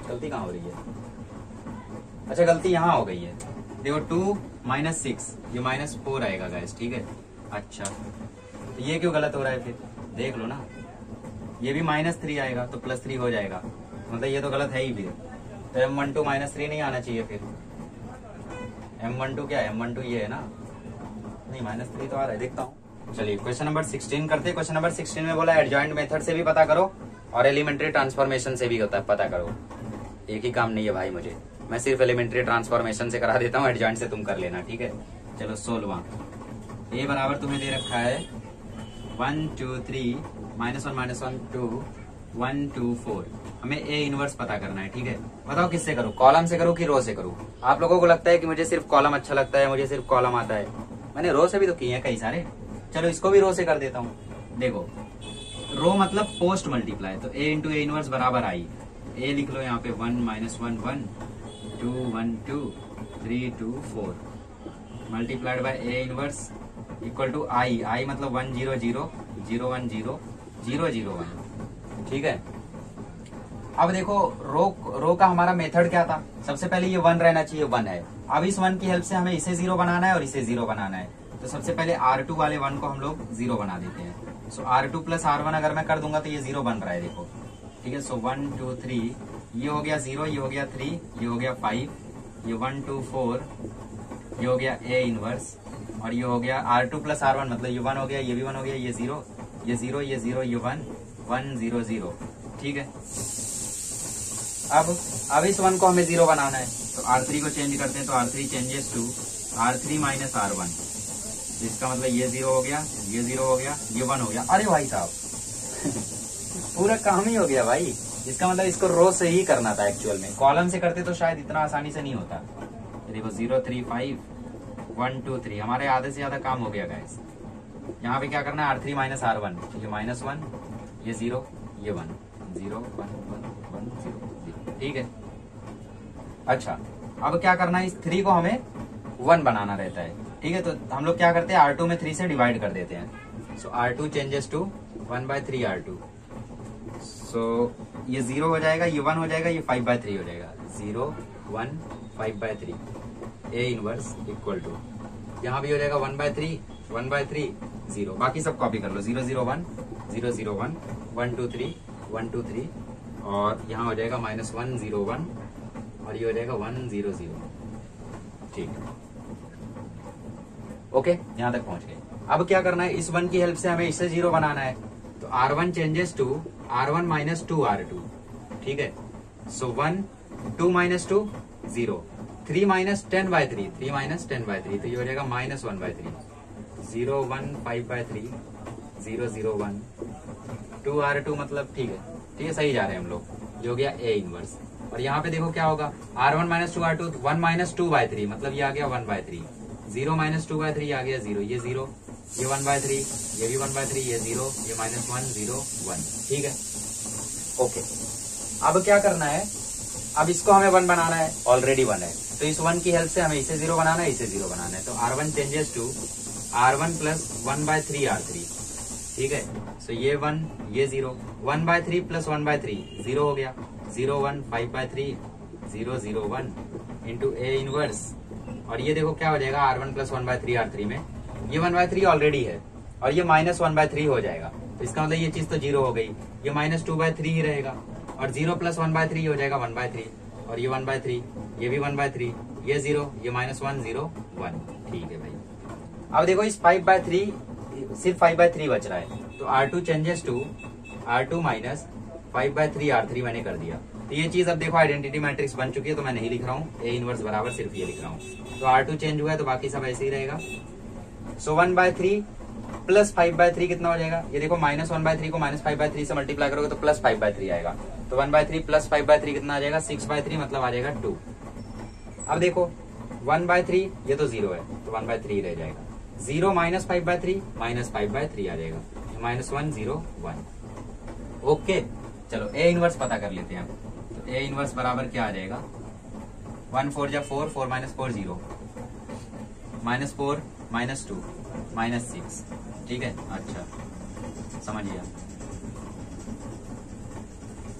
Speaker 1: गलती कहाँ हो रही है? अच्छा गलती यहाँ हो गई है। देखो 2 -6, ये -4 आएगा गाइस, ठीक है। अच्छा तो ये क्यों गलत हो रहा है फिर? देख लो ना, ये भी -3 आएगा तो +3 हो जाएगा, मतलब ये तो गलत है ही फिर। तो M12 -3 नहीं आना चाहिए फिर। M12 क्या है? M12 ये है ना, नहीं -3 तो आ रहा है, देखता हूँ। चलिए क्वेश्चन नंबर 16 करते हैं। क्वेश्चन नंबर 16 में बोला एडजॉइंट मेथड से भी पता करो और एलिमेंट्री ट्रांसफॉर्मेशन से भी होता है पता करो। एक ही काम नहीं है भाई मुझे, मैं सिर्फ एलिमेंट्री ट्रांसफॉर्मेशन से करा देता हूँ, एडजॉइंट से तुम कर लेना, ठीक है। चलो 16 ए बराबर तुम्हें दे रखा है 1 2 3 -1 -1 2 1 2 4। हमें ए इनवर्स पता करना है, ठीक है। बताओ किससे करूँ, कॉलम से करूँ कि रो से करूँ? आप लोगों को लगता है कि मुझे सिर्फ कॉलम अच्छा लगता है, मुझे सिर्फ कॉलम आता है। मैंने रो से भी तो किए हैं कई सारे। चलो इसको भी रो से कर देता हूँ। देखो रो मतलब पोस्ट मल्टीप्लाई, तो ए इंटू ए इनवर्स बराबर आई। ए लिख लो यहाँ पे 1 -1 1 2 1 2 3 2 4 multiplied by A inverse equal to I. I मतलब 1 0 0 0 1 0 0 0 1, ठीक है। अब देखो रो का हमारा मेथड क्या था? सबसे पहले ये 1 रहना चाहिए, 1 है। अब इस 1 की हेल्प से हमें इसे 0 बनाना है और इसे 0 बनाना है। तो सबसे पहले R2 वाले 1 को हम लोग 0 बना देते हैं। सो R2 + R1 अगर मैं कर दूंगा तो ये 0 बन रहा है, देखो, ठीक है। सो 1 2 3, ये हो गया 0, ये हो गया 3, ये हो गया 5, ये 1 2 4, ये हो गया ए इनवर्स, और ये हो गया R2 + R1 मतलब ये 1 हो गया, ये भी 1 हो गया, ये 0, ये 0, ये 0, ये 1 1 0 0, ठीक है। अब इस 1 को हमें 0 बनाना है, तो R3 को चेंज करते हैं। तो R3 changes to R3 - R1, इसका मतलब ये 0 हो गया, ये 0 हो गया, ये 1 हो गया। अरे भाई साहब पूरा काम ही हो गया भाई। इसका मतलब इसको रो से ही करना था एक्चुअल में, कॉलम से करते तो शायद इतना आसानी से नहीं होता। देखो 0 3 5 1 2 3, हमारे आधे से ज्यादा काम हो गया गाइस। यहाँ पे क्या करना है, R3 माइनस R1, ये -1, ये 0, ये 1, 0 1 1 1 0 0, ठीक है। अच्छा, अब क्या करना है, इस 3 को हमें 1 बनाना रहता है, ठीक है। तो हम लोग क्या करते हैं, R2 में 3 से डिवाइड कर देते हैं। सो R2 चेंजेस टू 1/3 R2। सो ये 0 हो जाएगा, ये 1 हो जाएगा, ये 5/3 हो जाएगा। 0 1 5/3 A इनवर्स इक्वल टू, यहाँ भी हो जाएगा 1/3 1/3 0। बाकी सब कॉपी कर लो, 0 0 1 0 0 1 1 2 3 1 2 3, और यहाँ हो जाएगा -1 0 1, और ये हो जाएगा 1 0 0, ठीक है। ओके, यहाँ तक पहुंच गए। अब क्या करना है, इस 1 की हेल्प से हमें इसे 0 बनाना है। तो R1 changes to R1 minus 2 R2, ठीक है। सो 1 2 माइनस 2 0, 3 माइनस 10/3 3 माइनस 10/3, तो ये हो जाएगा -1/3। 0 1 5/3 0 0 1 2 R2, मतलब ठीक है, सही जा रहे हैं हम लोग, जो हो गया A इनवर्स। और यहाँ पे देखो क्या होगा, R1 माइनस 2 R2, 1 माइनस 2/3, मतलब ये आ गया 1/3, 0 माइनस 2/3 आ गया 0, ये 0, ये 1/3, ये भी 1/3, ये 0, ये -1 0 1, ठीक है। ओके, अब क्या करना है, अब इसको हमें 1 बनाना है, ऑलरेडी 1 है, तो इस 1 की हेल्प से हमें इसे 0 बनाना है, इसे 0 बनाना है। तो R1 changes to R1 plus 1/3 R3, ठीक है। सो ये 1, ये 0, 1/3 प्लस 1/3 0 हो गया, 0 1 5/3 0 0 1 इंटू A इनवर्स। और ये देखो क्या हो जाएगा, R1 प्लस 1/3 R3 में, ये 1/3 ऑलरेडी है, और ये -1/3 हो जाएगा, तो इसका मतलब ये चीज तो 0 हो गई, ये -2/3 ही रहेगा, और 0 प्लस 1/3 हो जाएगा 1/3, और ये 1/3, ये भी 1/3, ये 0, ये -1 0 1, ठीक है भाई। अब देखो इस 5/3, सिर्फ 5/3 बच रहा है, तो R2 changes to R2 minus 5/3 R3 मैंने कर दिया। तो ये चीज अब देखो आइडेंटिटी मैट्रिक्स बन चुकी है, तो मैं नहीं लिख रहा हूँ A इनवर्स बराबर, सिर्फ ये लिख रहा हूँ। तो R2 चेंज हुआ है, तो बाकी सब ऐसे ही रहेगा। सो 1/3 प्लस 5/3 कितना हो जाएगा, ये देखो -1/3 को -5/3 से मल्टीप्लाई करोगे तो प्लस 5/3 आएगा, तो 1/3 प्लस 5/3 कितना आ जाएगा, 6/3, मतलब आ जाएगा 2। अब देखो 1/3, ये तो 0 है, तो 1/3 रह जाएगा, 0 माइनस 5/3 -5/3 आ जाएगा, -1 0 1। ओके, चलो A इनवर्स पता कर लेते हैं। तो A इनवर्स बराबर क्या आ जाएगा, 1 4 जा 4, 4 माइनस 4 0, -4 -2 -6, ठीक है। अच्छा, समझ गया,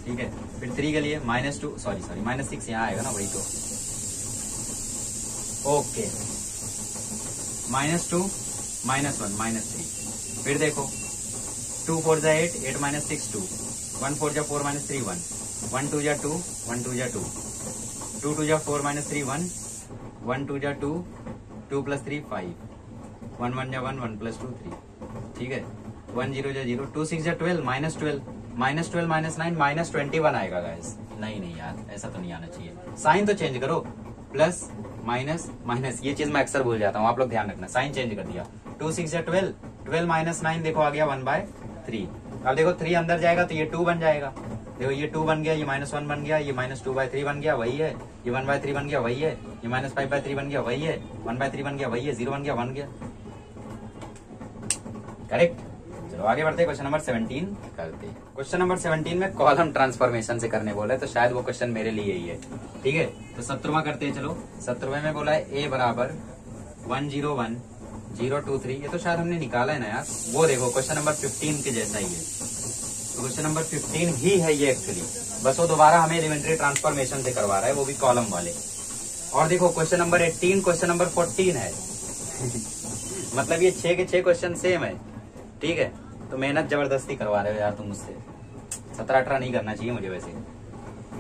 Speaker 1: ठीक है। फिर 3 के लिए -2 सॉरी -6 यहाँ आएगा ना, वही तो। ओके, -2 -1 -3। फिर देखो 2 4 जा 8, 8 माइनस 6 2, 1 4 जा 4 -3 1, 1 2 जा 2, 1 2 जा 2, 2 2 जा 4 -3 1, 1 2 जा 2, 2 प्लस 3 5, 1 1 जा 1, 1 प्लस 2 3, ठीक है। 1 0 जा 0, 2 6 जा 12, -12 -9 -21 आएगा गाइस। नहीं यार, ऐसा तो नहीं आना चाहिए, साइन तो चेंज करो, प्लस माइनस माइनस, ये चीज मैं अक्सर भूल जाता हूँ, आप लोग ध्यान रखना, साइन चेंज कर दिया। 2 6 जा 12, 12 -9 देखो आ गया 1/3। अब देखो 3 अंदर जाएगा तो ये 2 बन जाएगा, देखो ये 2 बन गया, ये -1 बन गया, ये -2/3 बन गया, वही है, ये 1/3 बन गया, वही है, ये -5/3 बन गया, वही है, 1/3 बन गया, वही है, 0 बन गया, 1 गया, करेक्ट। चलो आगे बढ़ते, क्वेश्चन नंबर 17 करते हैं। क्वेश्चन नंबर 17 में कॉलम ट्रांसफॉर्मेशन से करने बोला है, तो शायद वो क्वेश्चन मेरे लिए ही है, ठीक है। तो 17वां करते हैं, चलो 17वें में बोला है A बराबर 1 0 1 0 2 3, ये तो शायद हमने निकाला है ना यार, वो देखो क्वेश्चन नंबर 15 के जैसा ही है, तो क्वेश्चन नंबर 15 ही है ये एक्चुअली, बस वो दोबारा हमें एलिमेंट्री ट्रांसफॉर्मेशन से करवा रहा है, वो भी कॉलम वाले। और देखो क्वेश्चन नंबर 18 क्वेश्चन नंबर 14 है मतलब ये 6 के 6 क्वेश्चन सेम है, ठीक है। तो मेहनत जबरदस्ती करवा रहे हो यार तुम मुझसे, 17-18 नहीं करना चाहिए मुझे वैसे।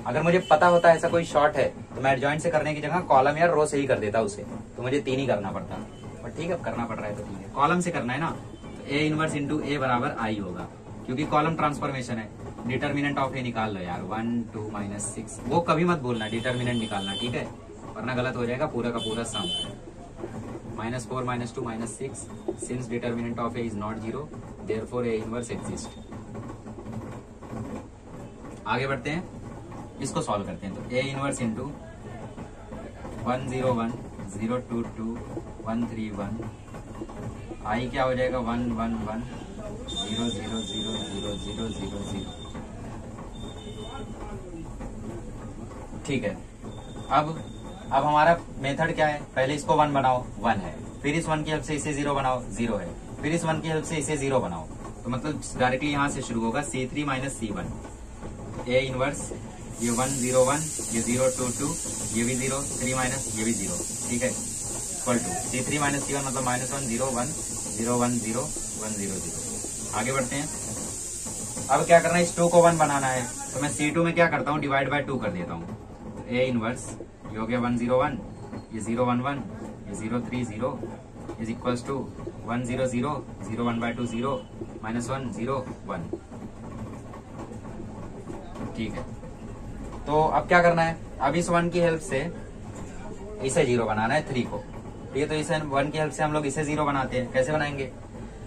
Speaker 1: अगर मुझे पता होता ऐसा कोई शॉर्ट है तो मैं एडजॉइंट से करने की जगह कॉलम या रो से ही कर देता उसे, तो मुझे 3 ही करना पड़ता, पर ठीक है अब करना पड़ रहा है तो ठीक है, कॉलम से करना है ना। तो A इनवर्स इंटू A बराबर I होगा, क्योंकि कॉलम ट्रांसफॉर्मेशन है। डिटर्मिनेंट ऑफ A निकाल लो यार, 1 2 -6, वो कभी मत बोलना डिटर्मिनेंट निकालना, ठीक है, वरना गलत हो जाएगा पूरा का पूरा सम। -4 -2 -6, since determinant of A is not 0, therefore A inverse exist. आगे बढ़ते हैं, इसको सॉल्व करते हैं। तो A इनवर्स इंटू 1 0 1 0 2 2 1 3 1, आई क्या हो जाएगा 1 1 1 0 0 0 0 0 0 0। ठीक है, अब हमारा मेथड क्या है, पहले इसको 1 बनाओ, 1 है, फिर इस 1 की हेल्प से इसे 0 बनाओ, 0 है, फिर इस 1 की हेल्प से इसे 0 बनाओ, तो मतलब डायरेक्टली यहां से शुरू होगा C3 minus C1, A inverse, ये 1 0 1, ये 0 2 2, ये भी 0, 3 माइनस, ये भी 0, ठीक है, equal to C3 minus C1 मतलब -1 0 1 0 1 0 1 0 0। आगे बढ़ते हैं, अब क्या करना है, इस 2 को 1 बनाना है, तो मैं C2 में क्या करता हूँ, डिवाइड बाय 2 कर देता हूँ, तो ए इनवर्स ये हो गया 1 0 1, ये 0 1 1, ये 0 3 0 इज इक्वल्स टू 1 0 0 0 1 बाय 2 0 -1 0 1। ठीक है, तो अब क्या करना है, अब इस 1 की हेल्प से इसे 0 बनाना है 3 को, ठीक है, तो इस 1 की हेल्प से हम लोग इसे 0 बनाते हैं, कैसे बनाएंगे,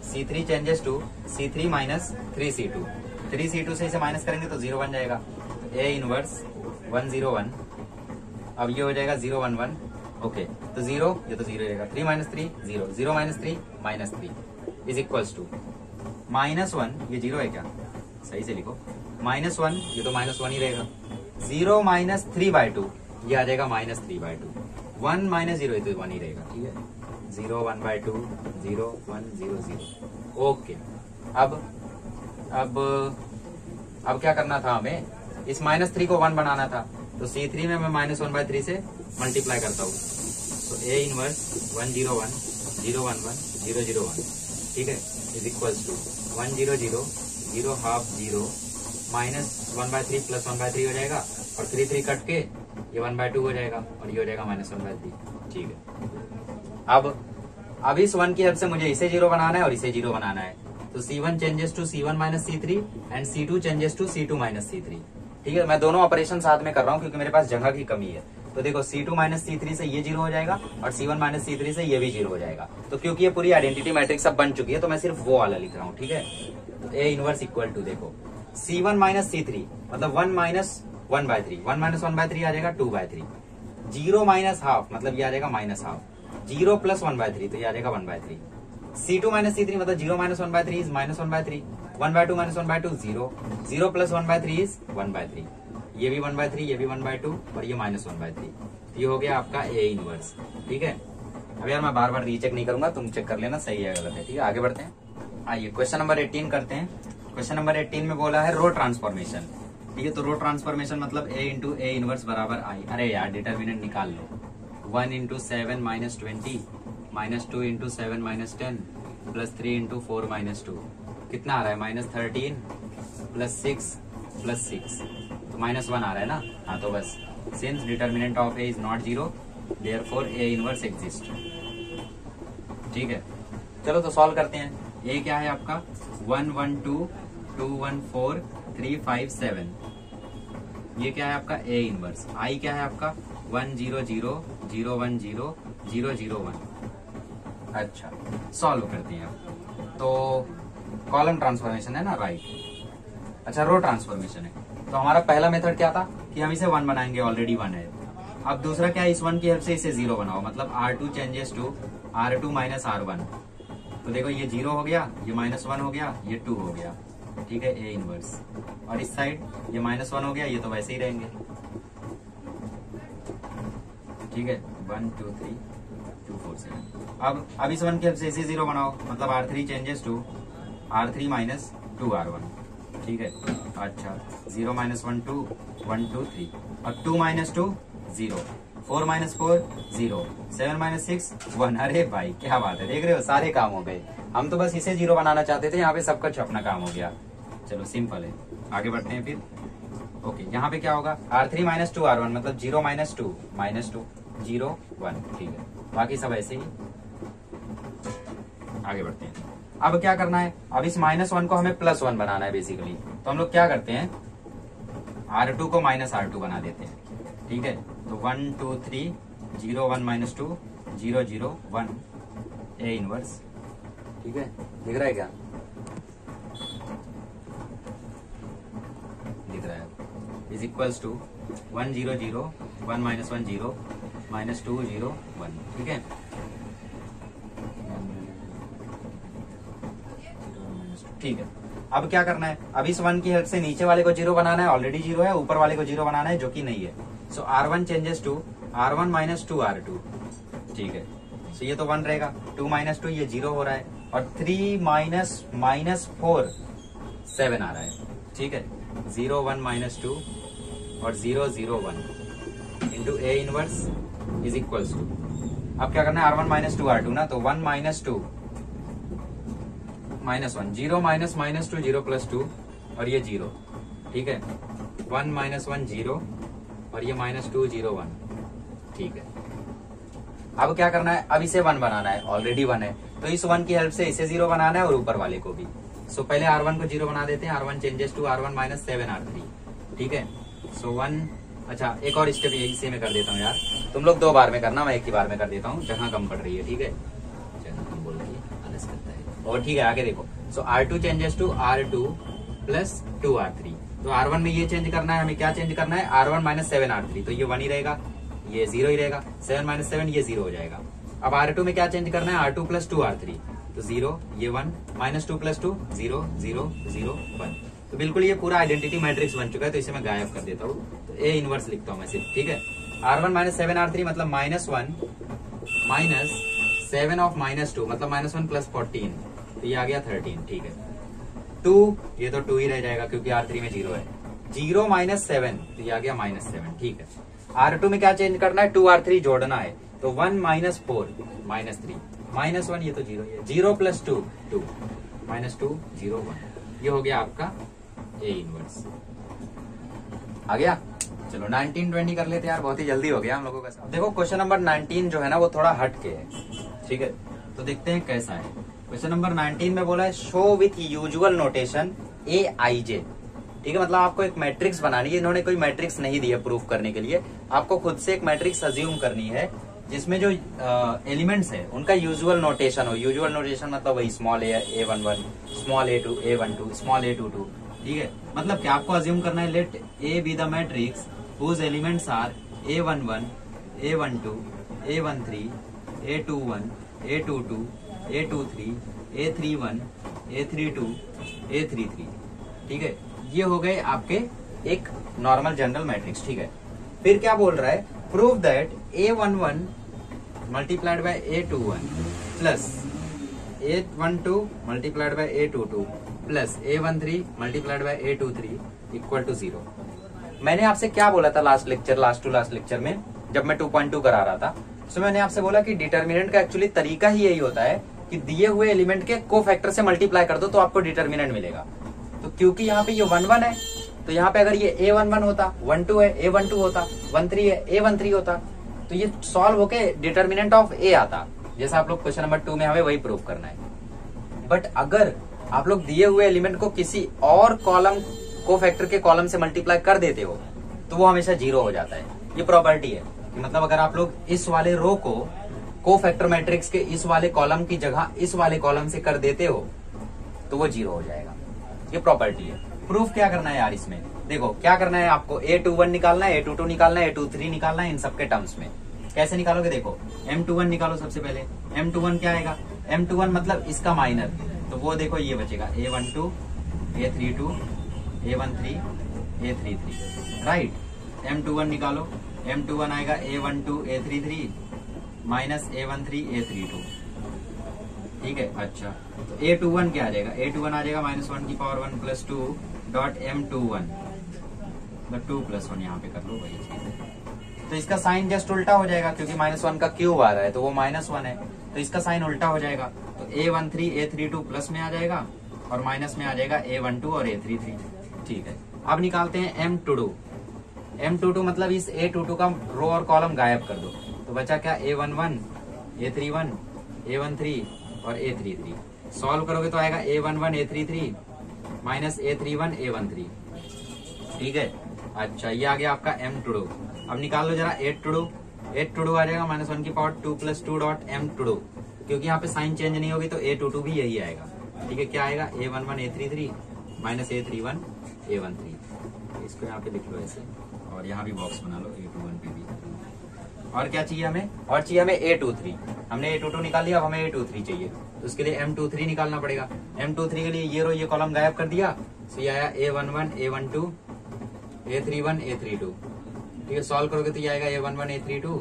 Speaker 1: C3 changes to C3 minus 3C2, 3C2 से इसे माइनस करेंगे तो 0 बन जाएगा, तो ए इनवर्स 1 0 1, अब ये हो जाएगा 0 1 1, ओके, तो 0 ये तो 0 रहेगा, 3 minus 3 0 0 minus 3 -3 is equals to -1, ये 0 है क्या, सही से लिखो, -1 ये तो -1 ही रहेगा, 0 माइनस 3 बाय 2 ये आ जाएगा -3 बाय 2, 1 माइनस 0 ये तो 1 ही रहेगा, ठीक है, 0 1 बाय 2 0 1 0 0, ओके। अब क्या करना था हमें, इस -3 को 1 बनाना था, तो C3 में मैं -1 बाय 3 से मल्टीप्लाई करता हूँ, तो ए इनवर्स 1 0 1 0 1 1 0 0 1, ठीक है, is equals to 1 0 0 0 half 0 -1 by 3 plus 1 by 3 हो जाएगा, और 3 3 कट के ये 1 बाय 2 हो जाएगा, और ये हो जाएगा -1 बाय 3, ठीक है। अब इस 1 की हेल्प से मुझे इसे 0 बनाना है और इसे 0 बनाना है, तो C1 changes to C1 minus C3 and C2 changes to C2 minus C3, ठीक है, मैं दोनों ऑपरेशन साथ में कर रहा हूँ क्योंकि मेरे पास जगह की कमी है, तो देखो C2 माइनस C3 से ये 0 हो जाएगा और C1 माइनस C3 से ये भी 0 हो जाएगा, तो क्योंकि ये पूरी आइडेंटिटी मैट्रिक्स अब बन चुकी है तो मैं सिर्फ वो वाला लिख रहा हूँ, ठीक है, तो ए इनवर्स इक्वल टू देखो C1 माइनस C3 मतलब 1 माइनस 1 बाय 3, 1 माइनस 1 बाय 3 आ जाएगा 2 बाय 3, 0 माइनस हाफ मतलब ये आ जाएगा माइनस हाफ, 0 प्लस 1 बाय 3 तो ये आ जाएगा 1 बाय 3, C2 माइनस C3 मतलब 0 minus 1 by 3 is minus 1 by 3, 1 by 2 minus 1 by 2 0, 0 plus 1 by 3 is 1 by 3, ये भी 1 बाय 3 ये भी 1 बाय 2 और ये माइनस 1 बाय 3, तो ये हो गया आपका ए इनवर्स, ठीक है। अब यार मैं बार बार रीचेक नहीं करूंगा, तुम चेक कर लेना सही है गलत है, ठीक है, आगे बढ़ते हैं। आइए क्वेश्चन नंबर 18 करते हैं। क्वेश्चन नंबर 18 में बोला है रो ट्रांसफॉर्मेशन, ठीक है, तो रो ट्रांसफॉर्मेशन मतलब ए इंटू ए इनवर्स बराबर आई, अरे यार डिटर्मिनेंट निकाल लो, 1 into 7 minus 20 -2 into 7 minus 10 plus 3 into 4 minus 2, कितना आ रहा है -13 प्लस 6 प्लस 6, तो -1 आ रहा है ना, हाँ तो बस since determinant of A is not 0 therefore A inverse exist, ठीक है। चलो तो सॉल्व करते हैं, ए क्या है आपका 1 1 2 2 1 4 3 5 7, ये क्या है आपका ए इनवर्स, आई क्या है आपका 1 0 0 0 1 0 0 0 1। अच्छा सॉल्व करते हैं अब, तो कॉलम ट्रांसफॉर्मेशन है ना, राइट, अच्छा रो ट्रांसफॉर्मेशन है, तो हमारा पहला मेथड क्या था कि हम इसे 1 बनाएंगे, ऑलरेडी 1 है। अब दूसरा क्या है, इस 1 की हेल्प से इसे 0 बनाओ, मतलब R2 changes to R2 minus R1, तो देखो ये 0 हो गया, ये -1 हो गया, ये 2 हो गया, ठीक है, ए इनवर्स, और इस साइड ये -1 हो गया, ये तो वैसे ही रहेंगे, ठीक है, 1 2 3 2 4 7। अब इस 1 की हेल्प से इसे 0 बनाओ, मतलब R3 changes to R3 minus 2R1, ठीक है, अच्छा 0 माइनस 1 2 1 2 3 और 2 माइनस 2 0, 4 माइनस 4 0, 7 माइनस 6 1, अरे भाई क्या बात है, देख रहे हो सारे काम हो गए, हम तो बस इसे 0 बनाना चाहते थे, यहाँ पे सब कुछ अपना काम हो गया, चलो सिंपल है, आगे बढ़ते हैं फिर। ओके, यहाँ पे क्या होगा R3 माइनस 2R1 मतलब 0 माइनस 2 0 1, ठीक है, बाकी सब ऐसे ही, आगे बढ़ते हैं। अब क्या करना है, अब इस -1 को हमें +1 बनाना है बेसिकली, तो हम लोग क्या करते हैं R2 को -R2 बना देते हैं, ठीक है, तो 1 2 3 0 1 -2 0 0 1 ए इनवर्स, ठीक है, दिख रहा है क्या, दिख रहा है, इज इक्वल्स टू 1 0 0 1 -1 0 -2 0 1, ठीक है। ठीक है, अब क्या करना है, अब इस 1 की हेल्प से नीचे वाले को 0 बनाना है, ऑलरेडी 0 है, ऊपर वाले को 0 बनाना है जो कि नहीं है। सो R1 changes to R1 - 2 R2, ठीक है। सो ये तो 1 रहेगा, 2 - 2 ये 0 हो रहा है, और 3 - 4 7 आ रहा है, ठीक है। 0 1 - 2 और 0 0 1 into A inverse is equals to, अब क्या करना है, R1 - 2 R2 ना, तो 1 - 2 -1, 0 - 2 0 + 2 और ये 0, ठीक है। 1 - 1 0 और ये -2 0 1, ठीक है। अब क्या करना है, अब इसे 1 बनाना है, ऑलरेडी 1 है, तो इस 1 की हेल्प से इसे 0 बनाना है और ऊपर वाले को भी। सो पहले R1 को 0 बना देते हैं, R1 changes to R1 - 7 R3, ठीक है। सो 1, अच्छा एक और स्टेप यही से मैं कर देता हूँ यार, तुम लोग 2 बार में करना, मैं एक ही बार में कर देता हूँ जहां कम पड़ रही है, ठीक है। बोल रही है आलस करता है, और ठीक है आगे देखो। सो R2 changes to R2 + 2 R3, तो R1 में ये चेंज करना है, हमें क्या चेंज करना है, R1 - 7 R3, तो ये 1 ही रहेगा, ये 0 ही रहेगा, 7 - 7 ये 0 हो जाएगा। अब R2 में क्या चेंज करना है, R2 + 2 R3, तो 0 ये 1 -2 + 2 0 0 0 1, तो बिल्कुल ये पूरा आइडेंटिटी मैट्रिक्स बन चुका है, तो इसे मैं गायब कर देता हूँ, तो A इनवर्स लिखता हूँ मैं सिर्फ, ठीक है। R1 - 7 R3 मतलब -1 - 7 of -2 मतलब -1 + 14, तो ये आ गया 13, ठीक है। 2 ये तो 2 ही रह जाएगा क्योंकि R3 में 0 है, 0 - 7 तो ये आ गया -7, ठीक है। R2 में क्या चेंज करना है, 2 R3 जोड़ना है, तो 1 - 4 -3 -1 ये तो 0 है, 0 + 2 2 -2 0 1, ये हो गया आपका A इनवर्स। आ गया, चलो 19 20 कर लेते हैं यार, बहुत ही जल्दी हो गया हम लोगों का। देखो क्वेश्चन नंबर 19 जो है ना वो थोड़ा हट के है, ठीक है, तो देखते हैं कैसा है। क्वेश्चन नंबर 19 में बोला है show with usual notation AIJ, ठीक है, मतलब आपको एक मैट्रिक्स बनानी है, इन्होंने कोई मैट्रिक्स नहीं दी है प्रूफ करने के लिए, आपको खुद से एक मैट्रिक्स अज्यूम करनी है जिसमें जो एलिमेंट्स है उनका यूजुअल नोटेशन हो। यूजुअल नोटेशन मतलब वही small a11, small a2 a12, small a22, ठीक है। मतलब क्या आपको अज्यूम करना है, let A be the matrix whose elements are a11 a12 a13 a21 a22 a23 a31 a32 a33, ठीक है। ये हो गए आपके एक नॉर्मल जनरल मैट्रिक्स, ठीक है। फिर क्या बोल रहा है, prove that a11 multiplied by a21 plus a12 multiplied by a22 plus a13 multiplied by a23 equal to 0। मैंने आपसे क्या बोला था लास्ट टू लास्ट लेक्चर में जब मैं 2.2 करा रहा था, तो मैंने आपसे बोला कि डिटर्मिनेंट का एक्चुअली तरीका ही यही होता है कि दिए हुए एलिमेंट के कोफैक्टर से मल्टीप्लाई कर दो तो आपको डिटर्मिनेंट मिलेगा। तो क्योंकि यहाँ पे ये 1 1 है, तो यहाँ पे अगर ये a11 होता, 1 2 है a12 होता, 1 3 है a13 होता, तो ये सॉल्व होके डिटर्मिनेंट ऑफ A आता, जैसा आप लोग क्वेश्चन नंबर 2 में हमें वही प्रूव करना है। बट अगर आप लोग दिए हुए एलिमेंट को किसी और कॉलम कोफैक्टर के कॉलम से मल्टीप्लाई कर देते हो तो वो हमेशा 0 हो जाता है। ये प्रॉपर्टी है कि मतलब अगर आप लोग इस वाले रो को कोफैक्टर मैट्रिक्स के इस वाले कॉलम की जगह इस वाले कॉलम से कर देते हो तो वो 0 हो जाएगा। ये प्रॉपर्टी है। प्रूफ क्या करना है यार इसमें, देखो क्या करना है आपको, a21 निकालना है, a22 निकालना है, a23 निकालना है, इन सबके टर्म्स में कैसे निकालोगे, देखो m21 निकालो सबसे पहले। m21 क्या आएगा, m21 मतलब इसका माइनर, तो वो देखो ये बचेगा a12 a32 a13 a33, right. m21 निकालो, m21 आएगा a12 a33 minus a13 a32, ठीक है। अच्छा तो a21 क्या आ जाएगा, a21 आ जाएगा -1 की पावर 1 + 2 डॉट m21, मतलब 2 + 1 यहाँ पे कर लो वही चीज है। तो इसका साइन जस्ट उल्टा हो जाएगा क्योंकि -1 का क्यूब आ रहा है तो वो -1 है, तो इसका साइन उल्टा हो जाएगा। तो a13 a32 प्लस में आ जाएगा और माइनस में आ जाएगा a12 और a33, ठीक है। अब निकालते हैं m22। m22 मतलब इस a22 का रो और कॉलम गायब कर दो, तो बचा क्या, a11 a31 a13 और a33। सॉल्व करोगे तो आएगा a11 a33 minus a31 a13, ठीक है। अच्छा ये आ गया आपका m22। अब निकाल लो जरा 822 आ जाएगा -1 की पावर 2 + 2 डॉट m22, क्योंकि यहाँ पे साइन चेंज नहीं होगी तो a22 भी यही आएगा, ठीक है। क्या आएगा, a11 a33 minus a31 a13, इसको यहाँ पे लिख लो ऐसे और यहाँ भी बॉक्स बना लो a21 पे भी, और क्या चाहिए हमें, और चाहिए हमें A23। हमने A22 निकाल लिया, अब हमें A23 चाहिए, तो उसके लिए M23 निकालना पड़ेगा। M23 के लिए ये रो ये कॉलम गायब कर दिया, तो ये आया A11 A12 A31 A32। ठीक है, सॉल्व करोगे तो ये आएगा A11 A32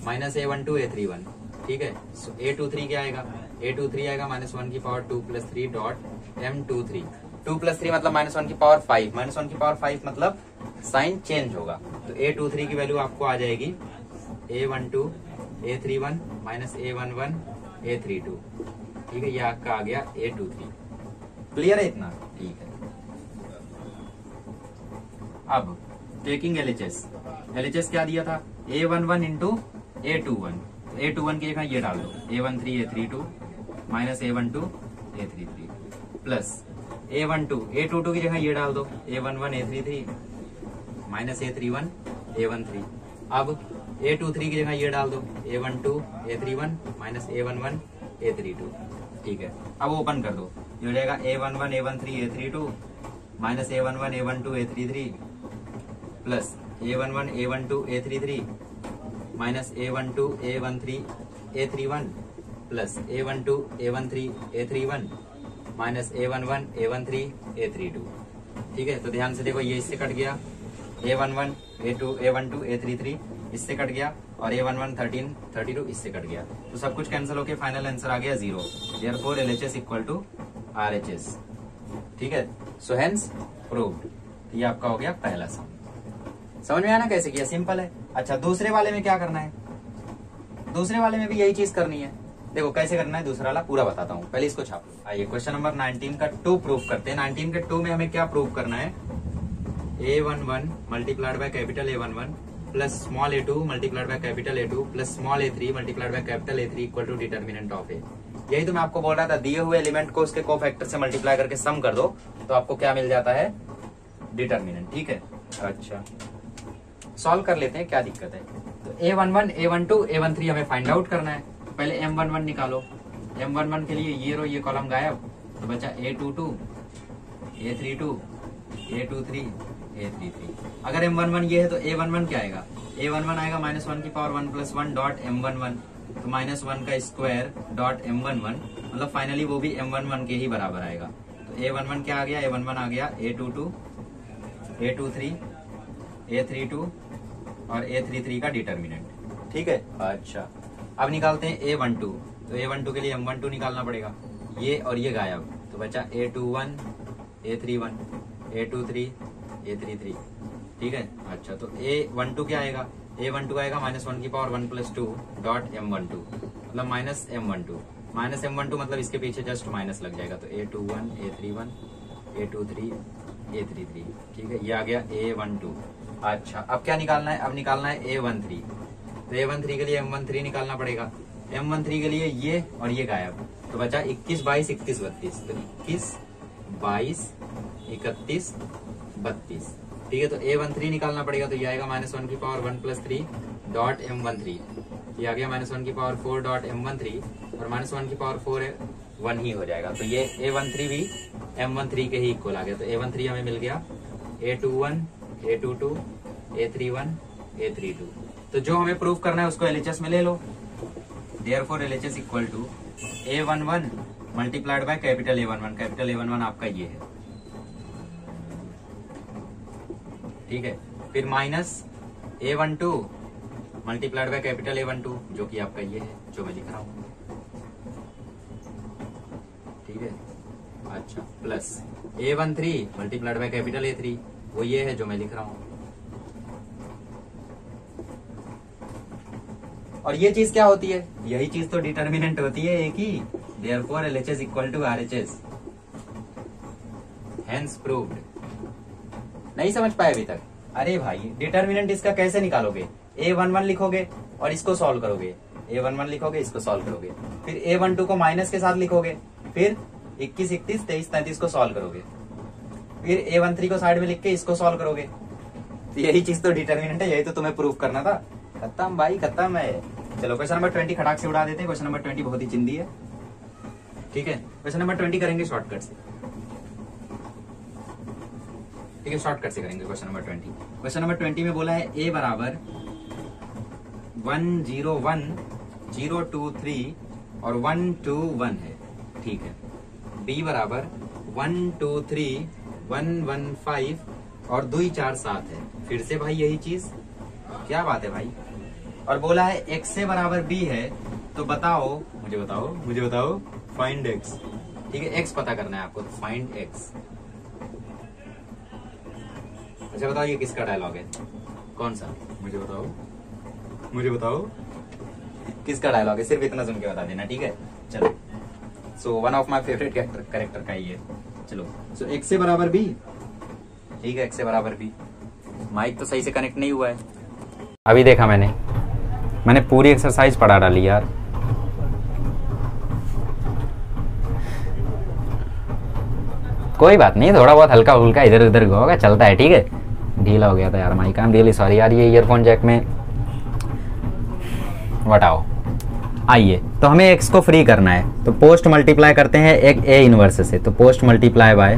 Speaker 1: minus A12 A31। ठीक है, A23 क्या आएगा, A23 आएगा -1 की पावर 2 + 3 डॉट M23। 2 + 3 मतलब -1 की पावर 5, -1 की पावर 5 मतलब साइन चेंज होगा, तो A23 की वैल्यू आपको आ जाएगी A12 A31 minus A11 A32। ठीक है, ये आपका आ गया A23। क्लियर है इतना? ठीक है। अब टेकिंग LHS क्या दिया था, A11 इंटू A21। A21 की जगह ये डाल दो, A13 A32 minus A12 A33 plus A22 की जगह ये डाल दो, A11 A33 minus A31 A13। अब A23 की जगह ये डाल दो, A12 A31 minus A11 A32। ठीक है, अब ओपन कर दो, ये हो जाएगा A11 A13 A32 minus A11 A12 A33 plus A11 A12 A33 minus A12 A13 A31 plus A12 A13 A31 minus A11 A13 A32। ठीक है, तो ध्यान से देखो, ये इससे कट गया, A11 A12 A33 इससे कट गया, और A11 13 32 इससे कट गया, तो सब कुछ कैंसिल होके फाइनल आंसर आ गया 0। Therefore LHS equal to RHS। ठीक है, सो हेंस प्रूव्ड। ये आपका हो गया पहला सम। समझ में आया ना कैसे किया, सिंपल है। अच्छा, दूसरे वाले में क्या करना है, दूसरे वाले में भी यही चीज करनी है। देखो कैसे करना है, दूसरा वाला पूरा बताता हूँ, पहले इसको छाप लो। आइए क्वेश्चन नंबर 19 का 2 प्रूव करते हैं। 19 के 2 में हमें क्या प्रूव करना है, A11 multiplied by capital A11 plus small A2 multiplied by capital A2 plus small A3 multiplied by capital A3 equal to determinant of A। यही तो मैं आपको बोल रहा था, दिए हुए एलिमेंट को उसके कोफैक्टर से मल्टीप्लाई करके सम कर दो, तो आपको क्या मिल जाता है, डिटर्मिनेंट। ठीक है, अच्छा सॉल्व कर लेते हैं, क्या दिक्कत है। तो A11 A12 A13 हमें फाइंड आउट करना है, तो पहले M11 निकालो। M11 के लिए ये रो ये कॉलम गायब, तो बचा A22 A32 A23 A33। अगर M11 ये है तो A11 क्या आएगा, A11 आएगा -1 की पावर 1 + 1 डॉट M11, तो -1 का स्क्वायर डॉट M11, मतलब फाइनली वो भी M11 के ही बराबर आएगा। तो A11 क्या आ गया, A11 आ गया A22 A23 A32 और A33 का डिटर्मिनेंट। ठीक है, अच्छा अब निकालते हैं A12। तो A12 के लिए M12 निकालना पड़ेगा, ये और ये गायब, तो बचा A21 A31 A23 A33। ठीक है, अच्छा तो A12 क्या आएगा, A12 आएगा -1 की पावर 1 + 2 डॉट M12, मतलब माइनस M12 मतलब इसके पीछे जस्ट माइनस लग जाएगा, तो A21 A31 A23 A33। ठीक है, ये आ गया A12। अच्छा अब क्या निकालना है, अब निकालना है A13। तो A13 के लिए M13 निकालना पड़ेगा, M13 के लिए ये और ये गायब, तो बचा 21 22 31 32, तो 21 22 31 32। ठीक है, तो A13 निकालना पड़ेगा, तो ये आएगा -1 की पावर 1 + 3 डॉट M13, ये आ गया -1 की पावर 4 डॉट M13, और -1 की पावर 4 है 1 ही हो जाएगा, तो ये A13 भी M13 के ही इक्वल आ गया। तो A13 हमें मिल गया A21 A22 A31 A32। तो जो हमें प्रूफ करना है उसको LHS में ले लो। Therefore LHS equal to A11 multiplied by capital A11। Capital A11 आपका ये है, ठीक है, फिर minus A12 multiplied by capital A12 जो कि आपका ये है, जो मैं लिख रहा हूं। ठीक है, अच्छा plus A13 multiplied by capital A3, वो ये है जो मैं लिख रहा हूं। और ये चीज क्या होती है, यही चीज तो डिटर्मिनेंट होती है एक ही। Therefore LHS equal to RHS, hence proved. नहीं समझ पाए अभी तक? अरे भाई डिटर्मिनेंट इसका कैसे निकालोगे, A11 लिखोगे और इसको सॉल्व करोगे, A11 लिखोगे इसको सॉल्व करोगे, फिर A12 को माइनस के साथ लिखोगे, फिर 21 31 23 33 को सॉल्व करोगे, फिर A13 को साइड में लिख के इसको सॉल्व करोगे। तो यही चीज तो डिटर्मिनेंट है, यही तो तुम्हें प्रूफ करना था। खत्म भाई खत्म है। चलो क्वेश्चन नंबर 20 खटाक से उड़ा देते हैं। क्वेश्चन नंबर 20 बहुत ही चिंदी है। ठीक है, क्वेश्चन नंबर 20 करेंगे शॉर्टकट से। ठीक है, शॉर्टकट से करेंगे क्वेश्चन नंबर 20। क्वेश्चन नंबर 20 में बोला है A बराबर 101 023 और 121 है, ठीक है। b बराबर 123 115 और 2 4 7 है, फिर से भाई यही चीज, क्या बात है भाई। और बोला है x से बराबर b है, तो बताओ, मुझे बताओ फाइंड x, ठीक है। x पता करना है आपको, तो फाइंड x। अच्छा बताओ ये किसका डायलॉग है, कौन सा, मुझे बताओ किसका डायलॉग है, सिर्फ इतना सुन के बता देना, ठीक है। चलो, so one of my favourite character का ही है। चलो, सो x से बराबर b, ठीक है, x से बराबर b। माइक तो सही से कनेक्ट नहीं हुआ है, अभी देखा मैंने पूरी एक्सरसाइज पढ़ा डाली यार। कोई बात नहीं, थोड़ा बहुत हल्का फुल्का इधर उधर होगा, चलता है, ठीक है। ढीला हो गया था यार mike, I am really sorry यार, ये ईयरफोन जैक में वटाओ। आइए, तो हमें x को फ्री करना है, तो पोस्ट मल्टीप्लाई करते हैं एक a इनवर्स से, तो post multiply by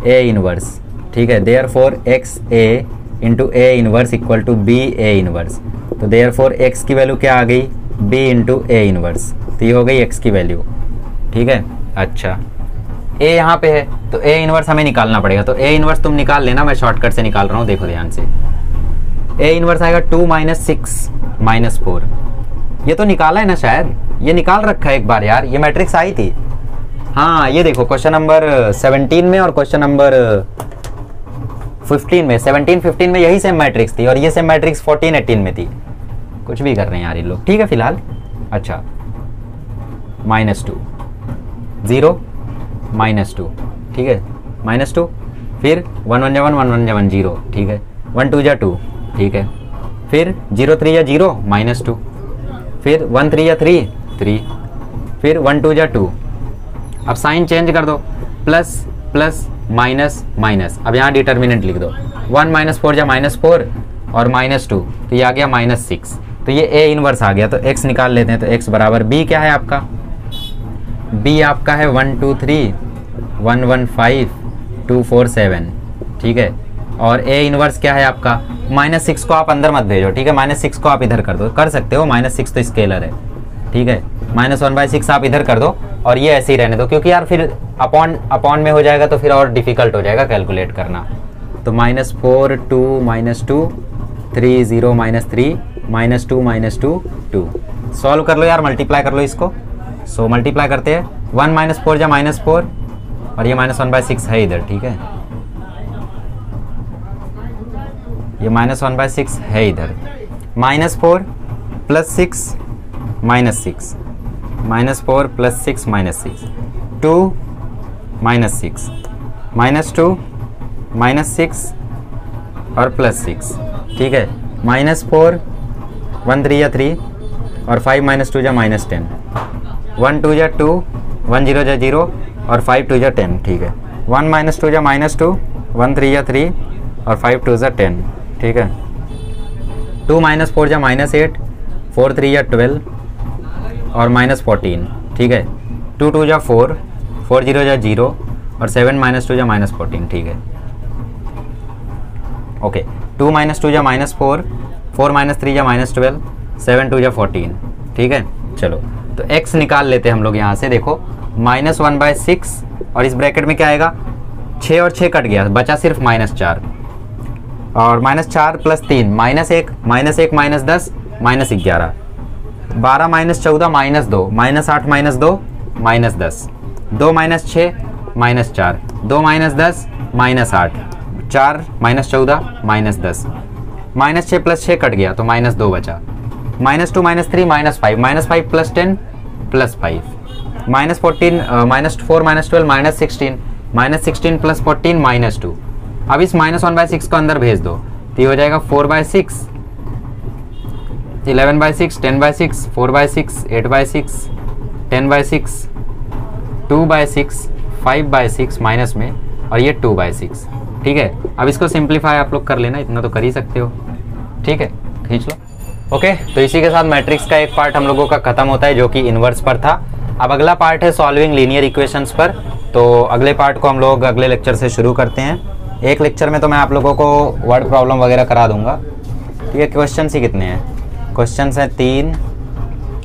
Speaker 1: a inverse, ठीक है। Therefore x a into a inverse equal to b a inverse, तो देयरफॉर x की वैल्यू क्या आ गई, b इंटू a इनवर्स, तो ये हो गई x की वैल्यू, ठीक है। अच्छा, a यहाँ पे है, तो a इनवर्स हमें निकालना पड़ेगा, तो a इनवर्स तुम निकाल लेना, मैं शॉर्टकट से निकाल रहा हूँ, देखो ध्यान से। a इनवर्स आएगा 2 - 6 - 4, ये तो निकाला है ना शायद, ये निकाल रखा है एक बार यार, ये मैट्रिक्स आई थी। हाँ, ये देखो क्वेश्चन नंबर 17 में और क्वेश्चन नंबर 15 में, 17 15 में यही सेम मैट्रिक्स थी, और ये सेम मैट्रिक्स 14 18 में थी। कुछ भी कर रहे हैं यार ये लोग, ठीक है फिलहाल। अच्छा, -2 0 -2, ठीक है, -2, फिर 1 1 1 1 1 1 0, ठीक है, 1 2 2, ठीक है, फिर 0 3 0 -2, फिर 1 3 3 3, फिर 1 2 2। अब साइन चेंज कर दो, प्लस प्लस माइनस माइनस, अब यहाँ डिटर्मिनेंट लिख दो, 1 - 4 -4 और -2, तो ये आ गया -6, तो ये a इनवर्स आ गया। तो x निकाल लेते हैं, तो x बराबर b क्या है आपका, b आपका है 1 2 3 1 1 5 2 4 7, ठीक है। और a इनवर्स क्या है आपका, -6 को आप अंदर मत भेजो, ठीक है, -6 को आप इधर कर दो, कर सकते हो, -6 तो स्केलर है, ठीक है, -1/6 आप इधर कर दो, और ये ऐसे ही रहने दो, क्योंकि यार फिर अपॉन में हो जाएगा तो फिर और डिफिकल्ट हो जाएगा कैलकुलेट करना। तो -4 2 -2 3 0 -3 -2 -2 2, सॉल्व कर लो यार, मल्टीप्लाई कर लो इसको। सो मल्टीप्लाई करते हैं, 1 - 4 -4, और ये -1/6 है इधर, ठीक है, ये -1/6 है इधर, -4 + 6 -6 -4 + 6 -6 2 -6 -2 -6 और +6, ठीक है, -4 1 3 3 और 5 - 2 -10, 1 2 2 1 0 0 और 5 2 10, ठीक है, 1 - 2 -2 1 3 3 और 5 2 10, ठीक है, 2 - 4 -8 4 3 12 और -14, ठीक है, 2 2 4 4 0 0 और 7 - 2 -14, ठीक है। ओके, 2 - 2 -4 4 - 3 -12 7 2 14, ठीक है। चलो, तो x निकाल लेते हैं हम लोग यहाँ से, देखो -1/6, और इस ब्रैकेट में क्या आएगा, 6 और 6 कट गया, बचा सिर्फ -4, और -4 + 3 -1 -1 -10 -11 12 - 14 -2 -8 -2 -10 2 - 6 -4 2 - 10 -8 4 - 14 -10 -6 + 6 कट गया, तो -2 बचा, -2 -3 -5 -5 + 10 +5 -14 -4 -12 -16 -16 + 14 -2। अब इस -1/6 को अंदर भेज दो, तो ये हो जाएगा 4/6 11/6 10/6 4/6 8/6 10/6 2/6 5/6 माइनस में, और ये 2/6, ठीक है। अब इसको सिंप्लीफाई आप लोग कर लेना, इतना तो कर ही सकते हो, ठीक है, खींच लो। ओके, तो इसी के साथ मैट्रिक्स का एक पार्ट हम लोगों का खत्म होता है, जो कि इन्वर्स पर था। अब अगला पार्ट है सॉल्विंग लीनियर इक्वेशंस पर, तो अगले पार्ट को हम लोग अगले लेक्चर से शुरू करते हैं। एक लेक्चर में तो मैं आप लोगों को वर्ड प्रॉब्लम वगैरह करा दूंगा, ठीक है। क्वेश्चन ही कितने हैं, क्वेश्चन है 3,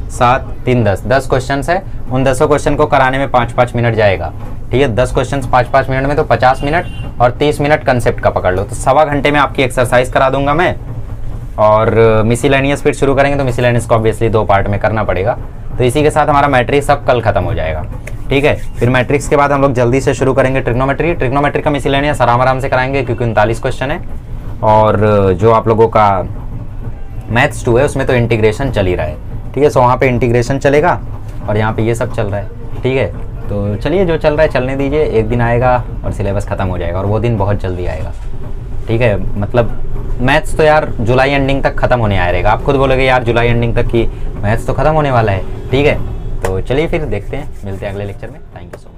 Speaker 1: 7, 3, 10 क्वेश्चन है। उन 10 क्वेश्चन को कराने में 5-5 मिनट जाएगा। ठीक है, 10 क्वेश्चन 5-5 मिनट में तो 50 मिनट और 30 मिनट कंसेप्ट का पकड़ लो, तो सवा घंटे में आपकी एक्सरसाइज करा दूंगा मैं। और मिसलेनियस फिर शुरू करेंगे, तो मिसलेनियस को ऑब्वियसली 2 पार्ट में करना पड़ेगा। तो इसी के साथ हमारा मैट्रिक्स अब कल खत्म हो जाएगा। ठीक है, फिर मैट्रिक्स के बाद हम लोग जल्दी से शुरू करेंगे ट्रिग्नोमेट्री का मिसलेनियस आराम से कराएंगे, क्योंकि 39 क्वेश्चन है। और जो आप लोगों का मैथ्स 2 है उसमें तो इंटीग्रेशन चल ही रहा है। ठीक है, सो वहाँ पे इंटीग्रेशन चलेगा और यहाँ पे ये सब चल रहा है। ठीक है, तो चलिए जो चल रहा है चलने दीजिए, एक दिन आएगा और सिलेबस ख़त्म हो जाएगा, और वो दिन बहुत जल्दी आएगा। ठीक है, मतलब मैथ्स तो यार जुलाई एंडिंग तक ख़त्म होने आया रहेगा। आप खुद बोलोगे यार जुलाई एंडिंग तक की मैथ्स तो ख़त्म होने वाला है। ठीक है, तो चलिए फिर देखते हैं, मिलते हैं अगले लेक्चर में। Thank you so much.